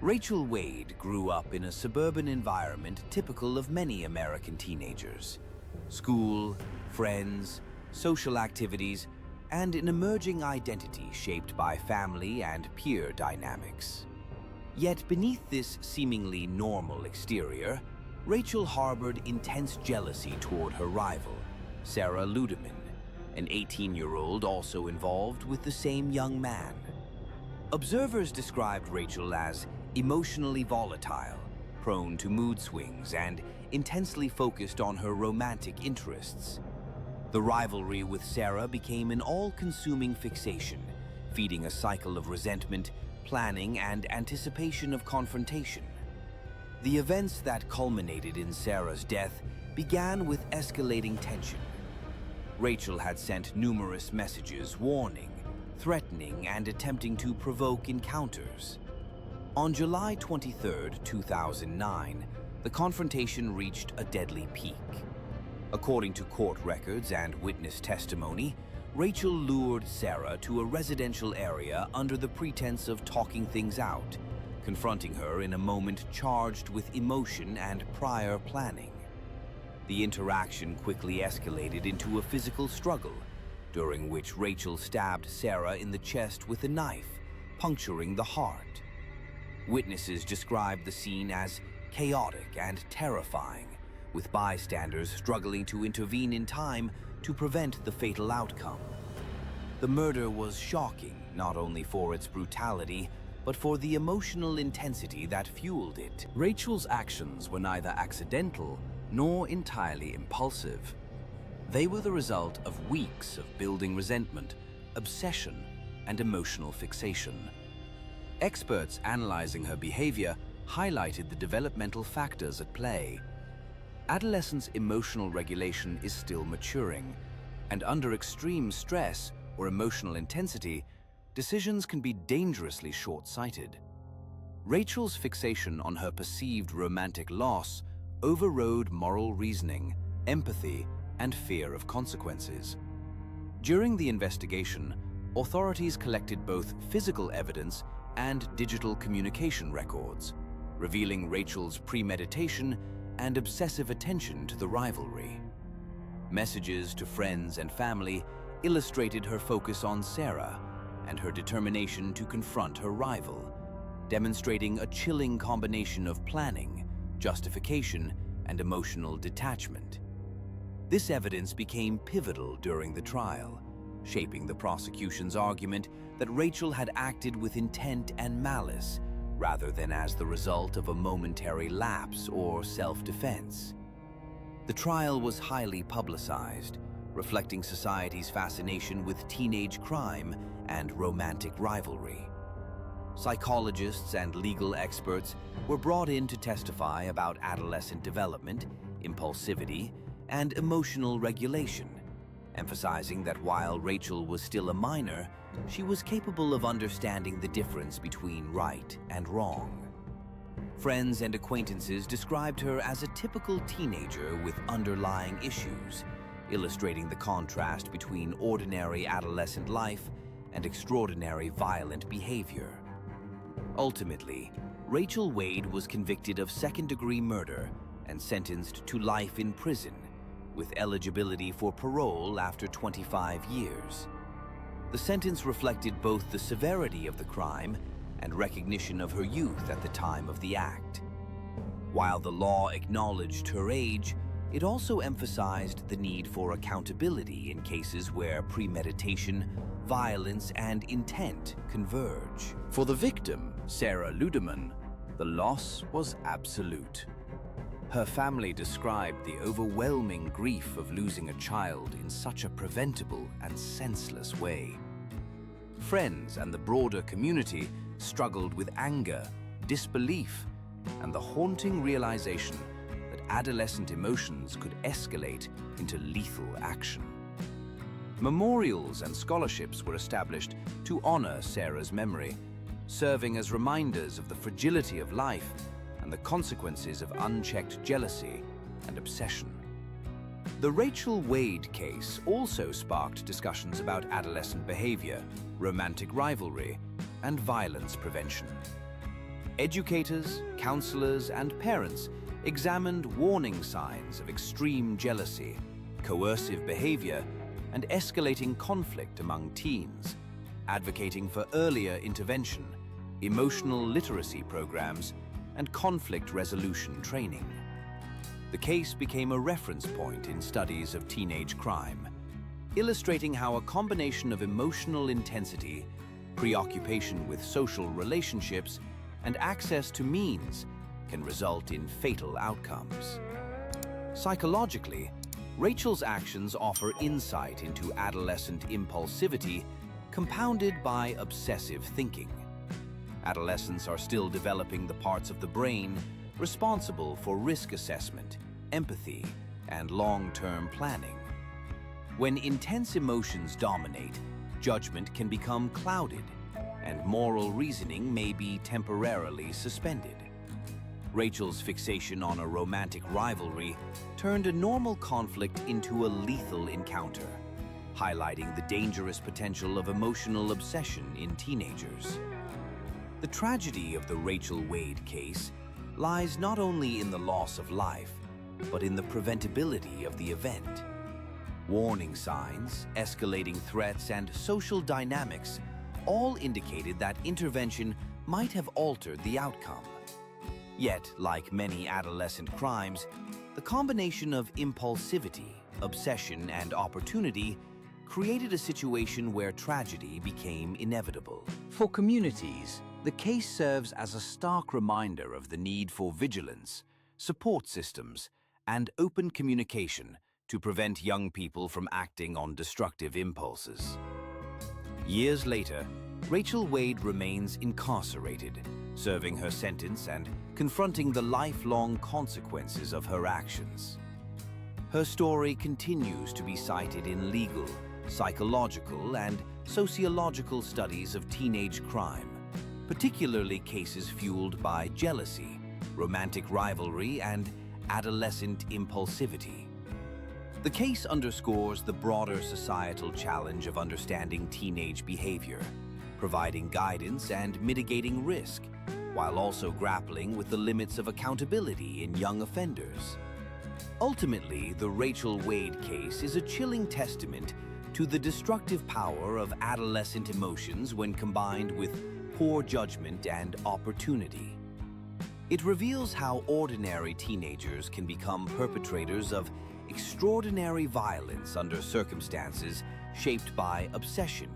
Rachel Wade grew up in a suburban environment typical of many American teenagers. School, friends, social activities, and an emerging identity shaped by family and peer dynamics. Yet beneath this seemingly normal exterior, Rachel harbored intense jealousy toward her rival, Sarah Ludeman, an 18-year-old also involved with the same young man. Observers described Rachel as emotionally volatile, prone to mood swings, and intensely focused on her romantic interests. The rivalry with Sarah became an all-consuming fixation, feeding a cycle of resentment, planning, and anticipation of confrontation. The events that culminated in Sarah's death began with escalating tension. Rachel had sent numerous messages warning, threatening, and attempting to provoke encounters. On July 23, 2009, the confrontation reached a deadly peak. According to court records and witness testimony, Rachel lured Sarah to a residential area under the pretense of talking things out, confronting her in a moment charged with emotion and prior planning. The interaction quickly escalated into a physical struggle, during which Rachel stabbed Sarah in the chest with a knife, puncturing the heart. Witnesses described the scene as chaotic and terrifying, with bystanders struggling to intervene in time to prevent the fatal outcome. The murder was shocking, not only for its brutality, but for the emotional intensity that fueled it. Rachel's actions were neither accidental nor entirely impulsive. They were the result of weeks of building resentment, obsession, and emotional fixation. Experts analyzing her behavior highlighted the developmental factors at play. Adolescents' emotional regulation is still maturing, and under extreme stress or emotional intensity, decisions can be dangerously short-sighted. Rachel's fixation on her perceived romantic loss overrode moral reasoning, empathy, and fear of consequences. During the investigation, authorities collected both physical evidence and digital communication records, revealing Rachel's premeditation and obsessive attention to the rivalry. Messages to friends and family illustrated her focus on Sarah and her determination to confront her rival, demonstrating a chilling combination of planning, justification, and emotional detachment. This evidence became pivotal during the trial, shaping the prosecution's argument that Rachel had acted with intent and malice, rather than as the result of a momentary lapse or self-defense. The trial was highly publicized, reflecting society's fascination with teenage crime and romantic rivalry. Psychologists and legal experts were brought in to testify about adolescent development, impulsivity, and emotional regulation, emphasizing that while Rachel was still a minor, she was capable of understanding the difference between right and wrong. Friends and acquaintances described her as a typical teenager with underlying issues, illustrating the contrast between ordinary adolescent life and extraordinary violent behavior. Ultimately, Rachel Wade was convicted of second-degree murder and sentenced to life in prison, with eligibility for parole after 25 years. The sentence reflected both the severity of the crime and recognition of her youth at the time of the act. While the law acknowledged her age, it also emphasized the need for accountability in cases where premeditation, violence, and intent converge. For the victim, Sarah Ludeman, the loss was absolute. Her family described the overwhelming grief of losing a child in such a preventable and senseless way. Friends and the broader community struggled with anger, disbelief, and the haunting realization that adolescent emotions could escalate into lethal action. Memorials and scholarships were established to honor Sarah's memory, serving as reminders of the fragility of life and the consequences of unchecked jealousy and obsession. The Rachel Wade case also sparked discussions about adolescent behavior, romantic rivalry, and violence prevention. Educators, counselors, and parents examined warning signs of extreme jealousy, coercive behavior, and escalating conflict among teens, advocating for earlier intervention, emotional literacy programs, and conflict resolution training. The case became a reference point in studies of teenage crime, illustrating how a combination of emotional intensity, preoccupation with social relationships, and access to means can result in fatal outcomes. Psychologically, Rachel's actions offer insight into adolescent impulsivity compounded by obsessive thinking. Adolescents are still developing the parts of the brain responsible for risk assessment, empathy, and long-term planning. When intense emotions dominate, judgment can become clouded, and moral reasoning may be temporarily suspended. Rachel's fixation on a romantic rivalry turned a normal conflict into a lethal encounter, highlighting the dangerous potential of emotional obsession in teenagers. The tragedy of the Rachel Wade case lies not only in the loss of life, but in the preventability of the event. Warning signs, escalating threats, and social dynamics all indicated that intervention might have altered the outcome. Yet, like many adolescent crimes, the combination of impulsivity, obsession, and opportunity created a situation where tragedy became inevitable. For communities, the case serves as a stark reminder of the need for vigilance, support systems, and open communication to prevent young people from acting on destructive impulses. Years later, Rachel Wade remains incarcerated, serving her sentence and confronting the lifelong consequences of her actions. Her story continues to be cited in legal, psychological, and sociological studies of teenage crime, particularly cases fueled by jealousy, romantic rivalry, and adolescent impulsivity. The case underscores the broader societal challenge of understanding teenage behavior, providing guidance and mitigating risk, while also grappling with the limits of accountability in young offenders. Ultimately, the Rachel Wade case is a chilling testament to the destructive power of adolescent emotions when combined with poor judgment and opportunity. It reveals how ordinary teenagers can become perpetrators of extraordinary violence under circumstances shaped by obsession,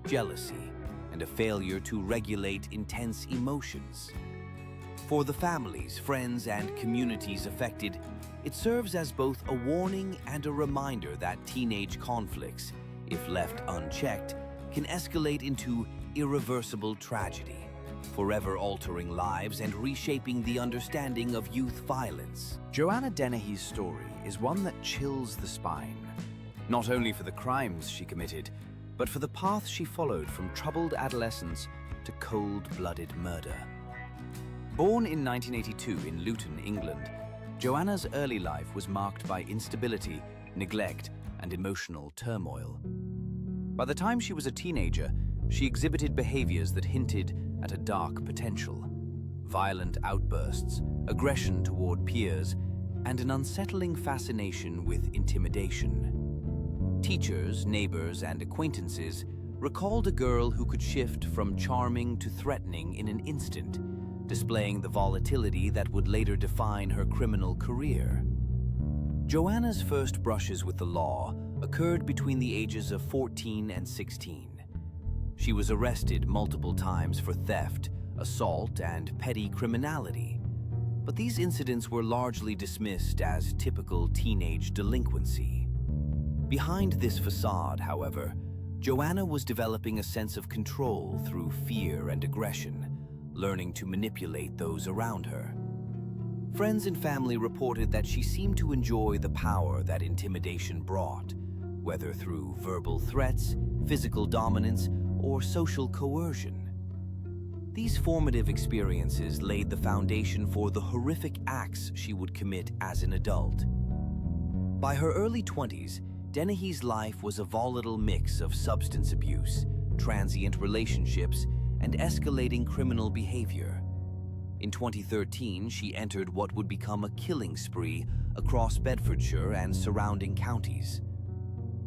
jealousy, and a failure to regulate intense emotions. For the families, friends, and communities affected, it serves as both a warning and a reminder that teenage conflicts, if left unchecked, can escalate into irreversible tragedy, forever altering lives and reshaping the understanding of youth violence. Joanna Dennehy's story is one that chills the spine, not only for the crimes she committed, but for the path she followed from troubled adolescence to cold-blooded murder. Born in 1982 in Luton, England, Joanna's early life was marked by instability, neglect, and emotional turmoil. By the time she was a teenager, she exhibited behaviors that hinted at a dark potential: violent outbursts, aggression toward peers, and an unsettling fascination with intimidation. Teachers, neighbors, and acquaintances recalled a girl who could shift from charming to threatening in an instant, displaying the volatility that would later define her criminal career. Joanna's first brushes with the law occurred between the ages of 14 and 16. She was arrested multiple times for theft, assault, and petty criminality. But these incidents were largely dismissed as typical teenage delinquency. Behind this facade, however, Joanna was developing a sense of control through fear and aggression, learning to manipulate those around her. Friends and family reported that she seemed to enjoy the power that intimidation brought, whether through verbal threats, physical dominance, or social coercion. These formative experiences laid the foundation for the horrific acts she would commit as an adult. By her early 20s, Dennehy's life was a volatile mix of substance abuse, transient relationships, and escalating criminal behavior. In 2013, she entered what would become a killing spree across Bedfordshire and surrounding counties.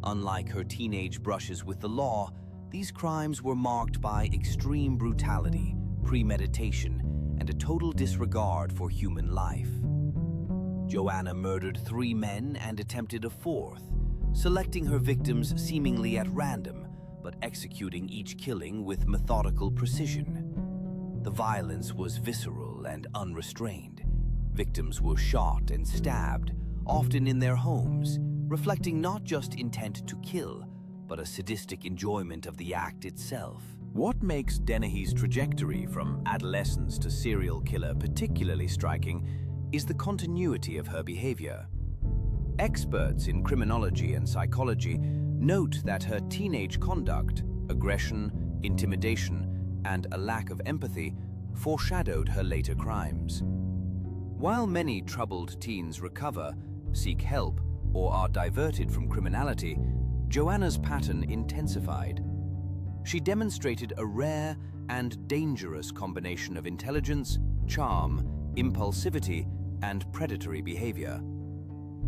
Unlike her teenage brushes with the law, these crimes were marked by extreme brutality, premeditation, and a total disregard for human life. Joanna murdered 3 men and attempted a 4th, selecting her victims seemingly at random, but executing each killing with methodical precision. The violence was visceral and unrestrained. Victims were shot and stabbed, often in their homes, reflecting not just intent to kill, but a sadistic enjoyment of the act itself. What makes Dennehy's trajectory from adolescence to serial killer particularly striking is the continuity of her behavior. Experts in criminology and psychology note that her teenage conduct, aggression, intimidation, and a lack of empathy foreshadowed her later crimes. While many troubled teens recover, seek help, or are diverted from criminality, Joanna's pattern intensified. She demonstrated a rare and dangerous combination of intelligence, charm, impulsivity, and predatory behavior.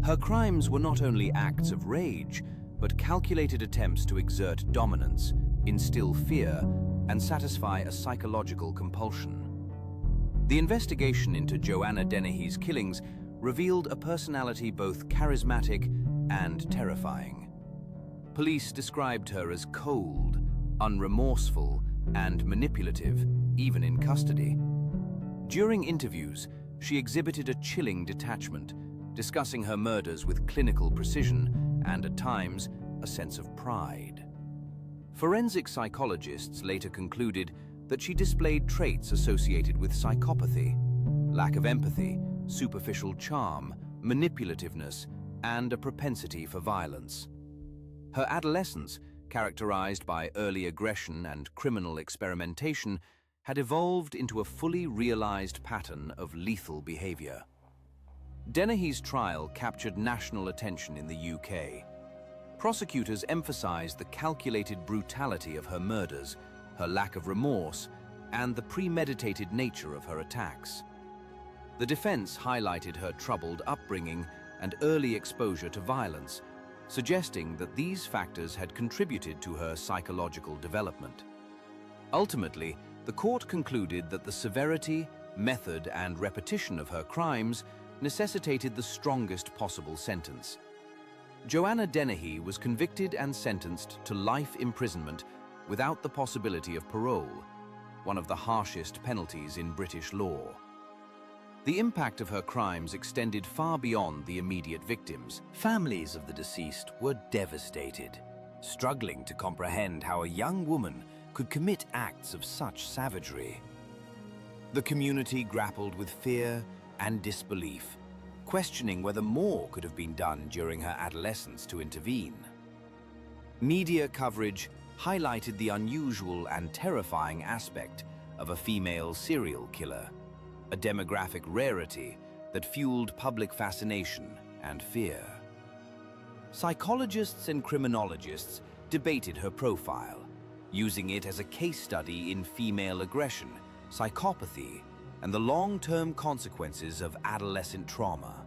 Her crimes were not only acts of rage, but calculated attempts to exert dominance, instill fear, and satisfy a psychological compulsion. The investigation into Joanna Dennehy's killings revealed a personality both charismatic and terrifying. Police described her as cold, unremorseful, and manipulative, even in custody. During interviews, she exhibited a chilling detachment, discussing her murders with clinical precision and, at times, a sense of pride. Forensic psychologists later concluded that she displayed traits associated with psychopathy, lack of empathy, superficial charm, manipulativeness, and a propensity for violence. Her adolescence, characterized by early aggression and criminal experimentation, had evolved into a fully realized pattern of lethal behavior. Dennehy's trial captured national attention in the UK. Prosecutors emphasized the calculated brutality of her murders, her lack of remorse, and the premeditated nature of her attacks. The defense highlighted her troubled upbringing and early exposure to violence, suggesting that these factors had contributed to her psychological development. Ultimately, the court concluded that the severity, method, and repetition of her crimes necessitated the strongest possible sentence, Joanna Dennehy was convicted and sentenced to life imprisonment without the possibility of parole, one of the harshest penalties in British law. The impact of her crimes extended far beyond the immediate victims. Families of the deceased were devastated, struggling to comprehend how a young woman could commit acts of such savagery. The community grappled with fear and disbelief, questioning whether more could have been done during her adolescence to intervene. Media coverage highlighted the unusual and terrifying aspect of a female serial killer, a demographic rarity that fueled public fascination and fear. Psychologists and criminologists debated her profile, using it as a case study in female aggression, psychopathy, and the long-term consequences of adolescent trauma.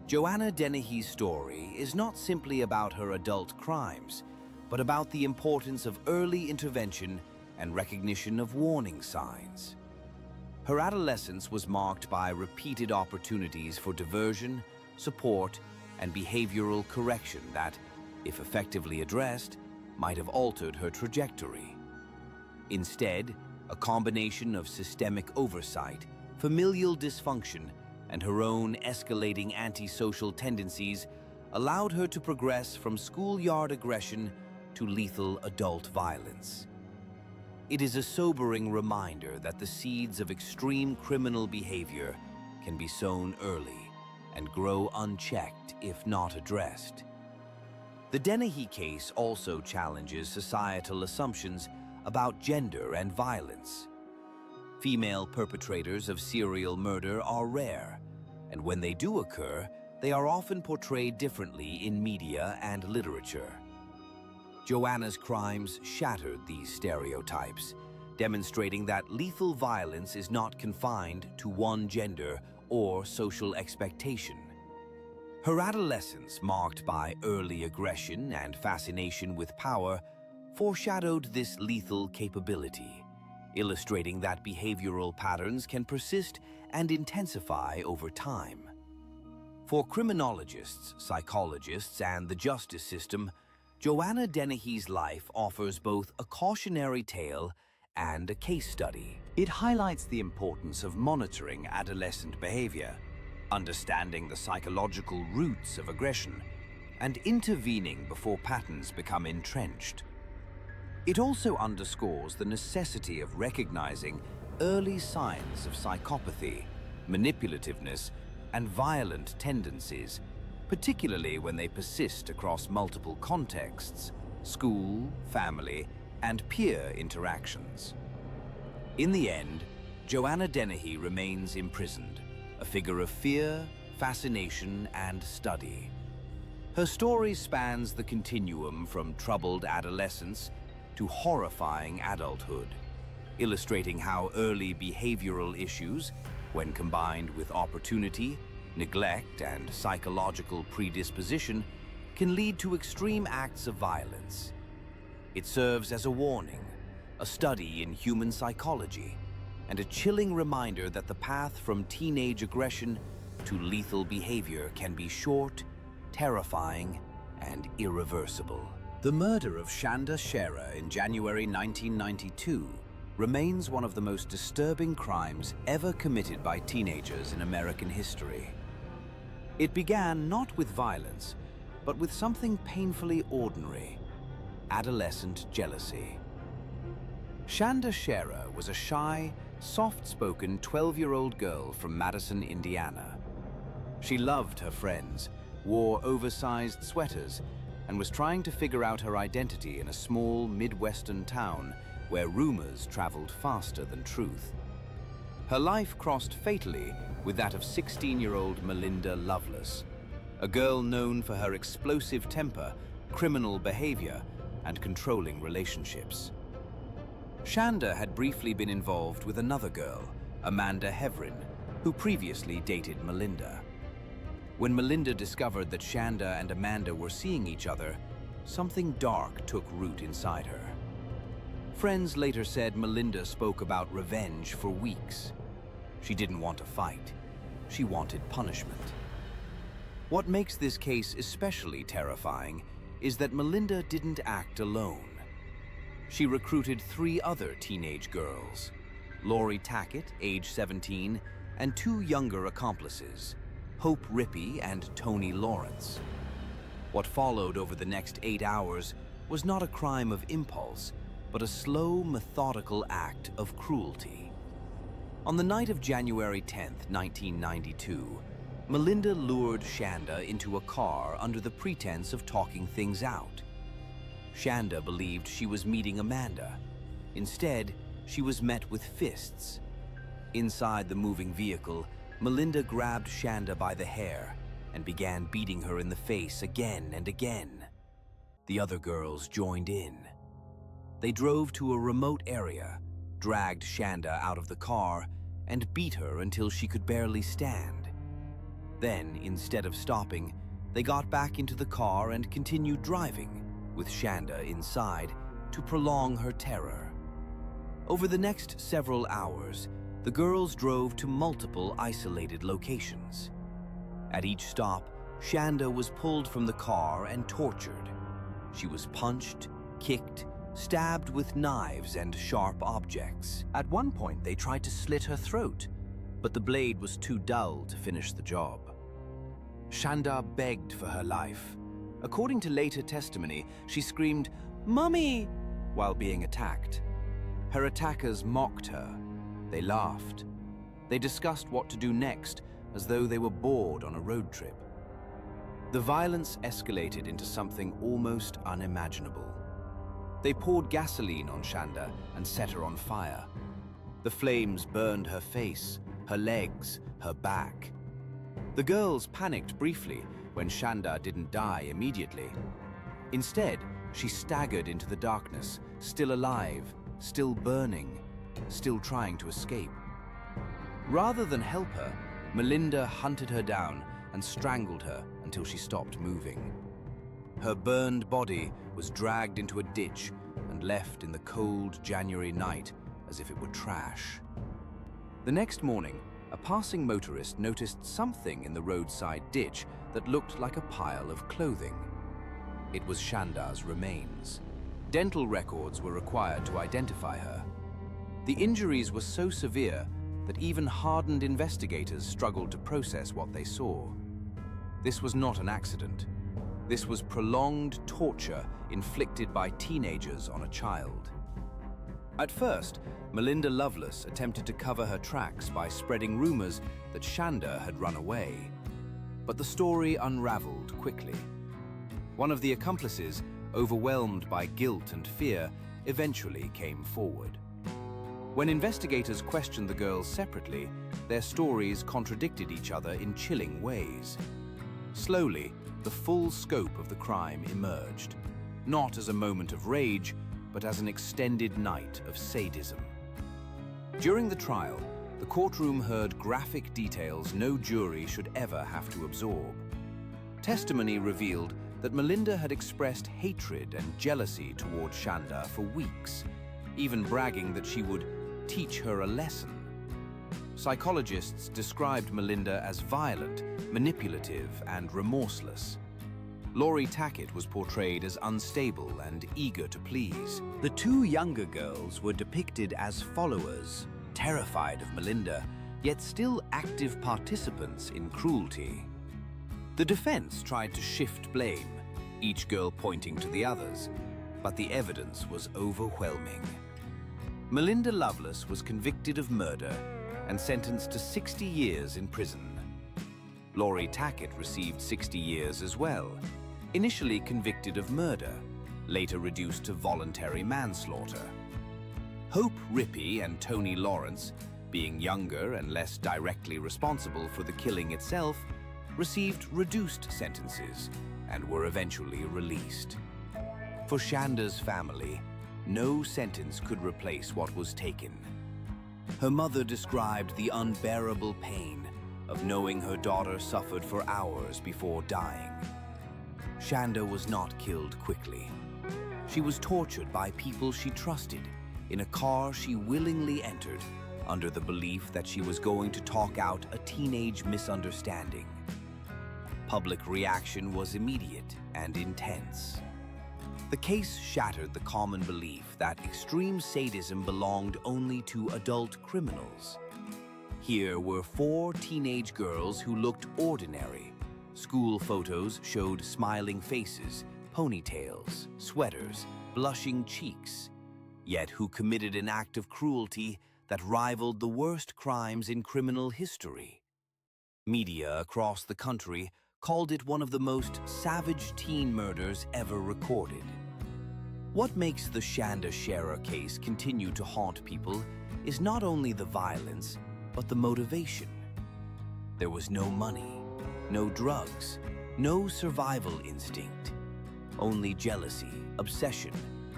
Joanna Dennehy's story is not simply about her adult crimes, but about the importance of early intervention and recognition of warning signs. Her adolescence was marked by repeated opportunities for diversion, support, and behavioral correction that, if effectively addressed, might have altered her trajectory. Instead, a combination of systemic oversight, familial dysfunction, and her own escalating antisocial tendencies allowed her to progress from schoolyard aggression to lethal adult violence. It is a sobering reminder that the seeds of extreme criminal behavior can be sown early and grow unchecked if not addressed. The Dennehy case also challenges societal assumptions about gender and violence. Female perpetrators of serial murder are rare, and when they do occur, they are often portrayed differently in media and literature. Joanna's crimes shattered these stereotypes, demonstrating that lethal violence is not confined to one gender or social expectation. Her adolescence, marked by early aggression and fascination with power, foreshadowed this lethal capability, illustrating that behavioral patterns can persist and intensify over time. For criminologists, psychologists, and the justice system, Joanna Dennehy's life offers both a cautionary tale and a case study. It highlights the importance of monitoring adolescent behavior, understanding the psychological roots of aggression, and intervening before patterns become entrenched. It also underscores the necessity of recognizing early signs of psychopathy, manipulativeness, and violent tendencies, particularly when they persist across multiple contexts, school, family, and peer interactions. In the end, Joanna Dennehy remains imprisoned, a figure of fear, fascination, and study. Her story spans the continuum from troubled adolescence to horrifying adulthood, illustrating how early behavioral issues, when combined with opportunity, neglect, and psychological predisposition, can lead to extreme acts of violence. It serves as a warning, a study in human psychology, and a chilling reminder that the path from teenage aggression to lethal behavior can be short, terrifying, and irreversible. The murder of Shanda Sharer in January 1992 remains one of the most disturbing crimes ever committed by teenagers in American history. It began not with violence, but with something painfully ordinary: adolescent jealousy. Shanda Sharer was a shy, soft-spoken 12-year-old girl from Madison, Indiana. She loved her friends, wore oversized sweaters, and was trying to figure out her identity in a small Midwestern town where rumors traveled faster than truth. Her life crossed fatally with that of 16-year-old Melinda Loveless, a girl known for her explosive temper, criminal behavior, and controlling relationships. Shanda had briefly been involved with another girl, Amanda Heverin, who previously dated Melinda. When Melinda discovered that Shanda and Amanda were seeing each other, something dark took root inside her. Friends later said Melinda spoke about revenge for weeks. She didn't want to fight. She wanted punishment. What makes this case especially terrifying is that Melinda didn't act alone. She recruited 3 other teenage girls, Lori Tackett, age 17, and 2 younger accomplices, Hope Rippey and Tony Lawrence. What followed over the next 8 hours was not a crime of impulse, but a slow, methodical act of cruelty. On the night of January 10th, 1992, Melinda lured Shanda into a car under the pretense of talking things out. Shanda believed she was meeting Amanda. Instead, she was met with fists. Inside the moving vehicle, Melinda grabbed Shanda by the hair and began beating her in the face again and again. The other girls joined in. They drove to a remote area, dragged Shanda out of the car, and beat her until she could barely stand. Then, instead of stopping, they got back into the car and continued driving, with Shanda inside, to prolong her terror. Over the next several hours, the girls drove to multiple isolated locations. At each stop, Shanda was pulled from the car and tortured. She was punched, kicked, stabbed with knives and sharp objects. At one point, they tried to slit her throat, but the blade was too dull to finish the job. Shanda begged for her life. According to later testimony, she screamed, "Mummy!" while being attacked. Her attackers mocked her. They laughed. They discussed what to do next, as though they were bored on a road trip. The violence escalated into something almost unimaginable. They poured gasoline on Shanda and set her on fire. The flames burned her face, her legs, her back. The girls panicked briefly when Shanda didn't die immediately. Instead, she staggered into the darkness, still alive, still burning, still trying to escape. Rather than help her, Melinda hunted her down and strangled her until she stopped moving. Her burned body was dragged into a ditch and left in the cold January night as if it were trash. The next morning, a passing motorist noticed something in the roadside ditch that looked like a pile of clothing. It was Shanda's remains. Dental records were required to identify her. The injuries were so severe that even hardened investigators struggled to process what they saw. This was not an accident. This was prolonged torture inflicted by teenagers on a child. At first, Melinda Loveless attempted to cover her tracks by spreading rumors that Shanda had run away. But the story unraveled quickly. One of the accomplices, overwhelmed by guilt and fear, eventually came forward. When investigators questioned the girls separately, their stories contradicted each other in chilling ways. Slowly, the full scope of the crime emerged, not as a moment of rage, but as an extended night of sadism. During the trial, the courtroom heard graphic details no jury should ever have to absorb. Testimony revealed that Melinda had expressed hatred and jealousy toward Shanda for weeks, even bragging that she would teach her a lesson. Psychologists described Melinda as violent, manipulative, and remorseless. Lori Tackett was portrayed as unstable and eager to please. The 2 younger girls were depicted as followers, terrified of Melinda, yet still active participants in cruelty. The defense tried to shift blame, each girl pointing to the others, but the evidence was overwhelming. Melinda Loveless was convicted of murder and sentenced to 60 years in prison. Lori Tackett received 60 years as well, initially convicted of murder, later reduced to voluntary manslaughter. Hope Rippey and Tony Lawrence, being younger and less directly responsible for the killing itself, received reduced sentences and were eventually released. For Shanda's family, no sentence could replace what was taken. Her mother described the unbearable pain of knowing her daughter suffered for hours before dying. Shanda was not killed quickly. She was tortured by people she trusted in a car she willingly entered under the belief that she was going to talk out a teenage misunderstanding. Public reaction was immediate and intense. The case shattered the common belief that extreme sadism belonged only to adult criminals. Here were 4 teenage girls who looked ordinary. School photos showed smiling faces, ponytails, sweaters, blushing cheeks, yet who committed an act of cruelty that rivaled the worst crimes in criminal history. Media across the country called it one of the most savage teen murders ever recorded. What makes the Shanda Sharer case continue to haunt people is not only the violence, but the motivation. There was no money, no drugs, no survival instinct, only jealousy, obsession,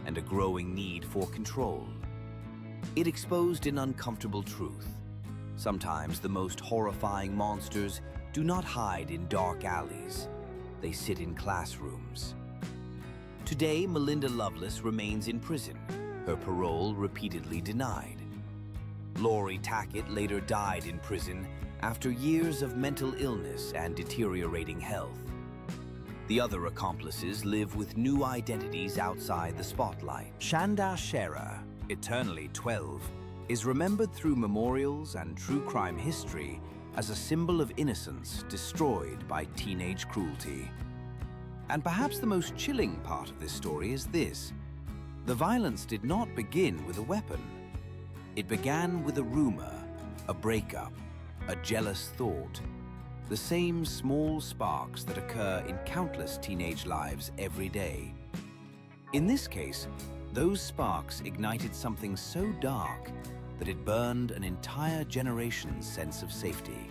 and a growing need for control. It exposed an uncomfortable truth. Sometimes the most horrifying monsters do not hide in dark alleys. They sit in classrooms. Today, Melinda Loveless remains in prison, her parole repeatedly denied. Lori Tackett later died in prison after years of mental illness and deteriorating health. The other accomplices live with new identities outside the spotlight. Shanda Sharer, eternally 12, is remembered through memorials and true crime history as a symbol of innocence destroyed by teenage cruelty. And perhaps the most chilling part of this story is this: the violence did not begin with a weapon. It began with a rumor, a breakup, a jealous thought, the same small sparks that occur in countless teenage lives every day. In this case, those sparks ignited something so dark that it burned an entire generation's sense of safety.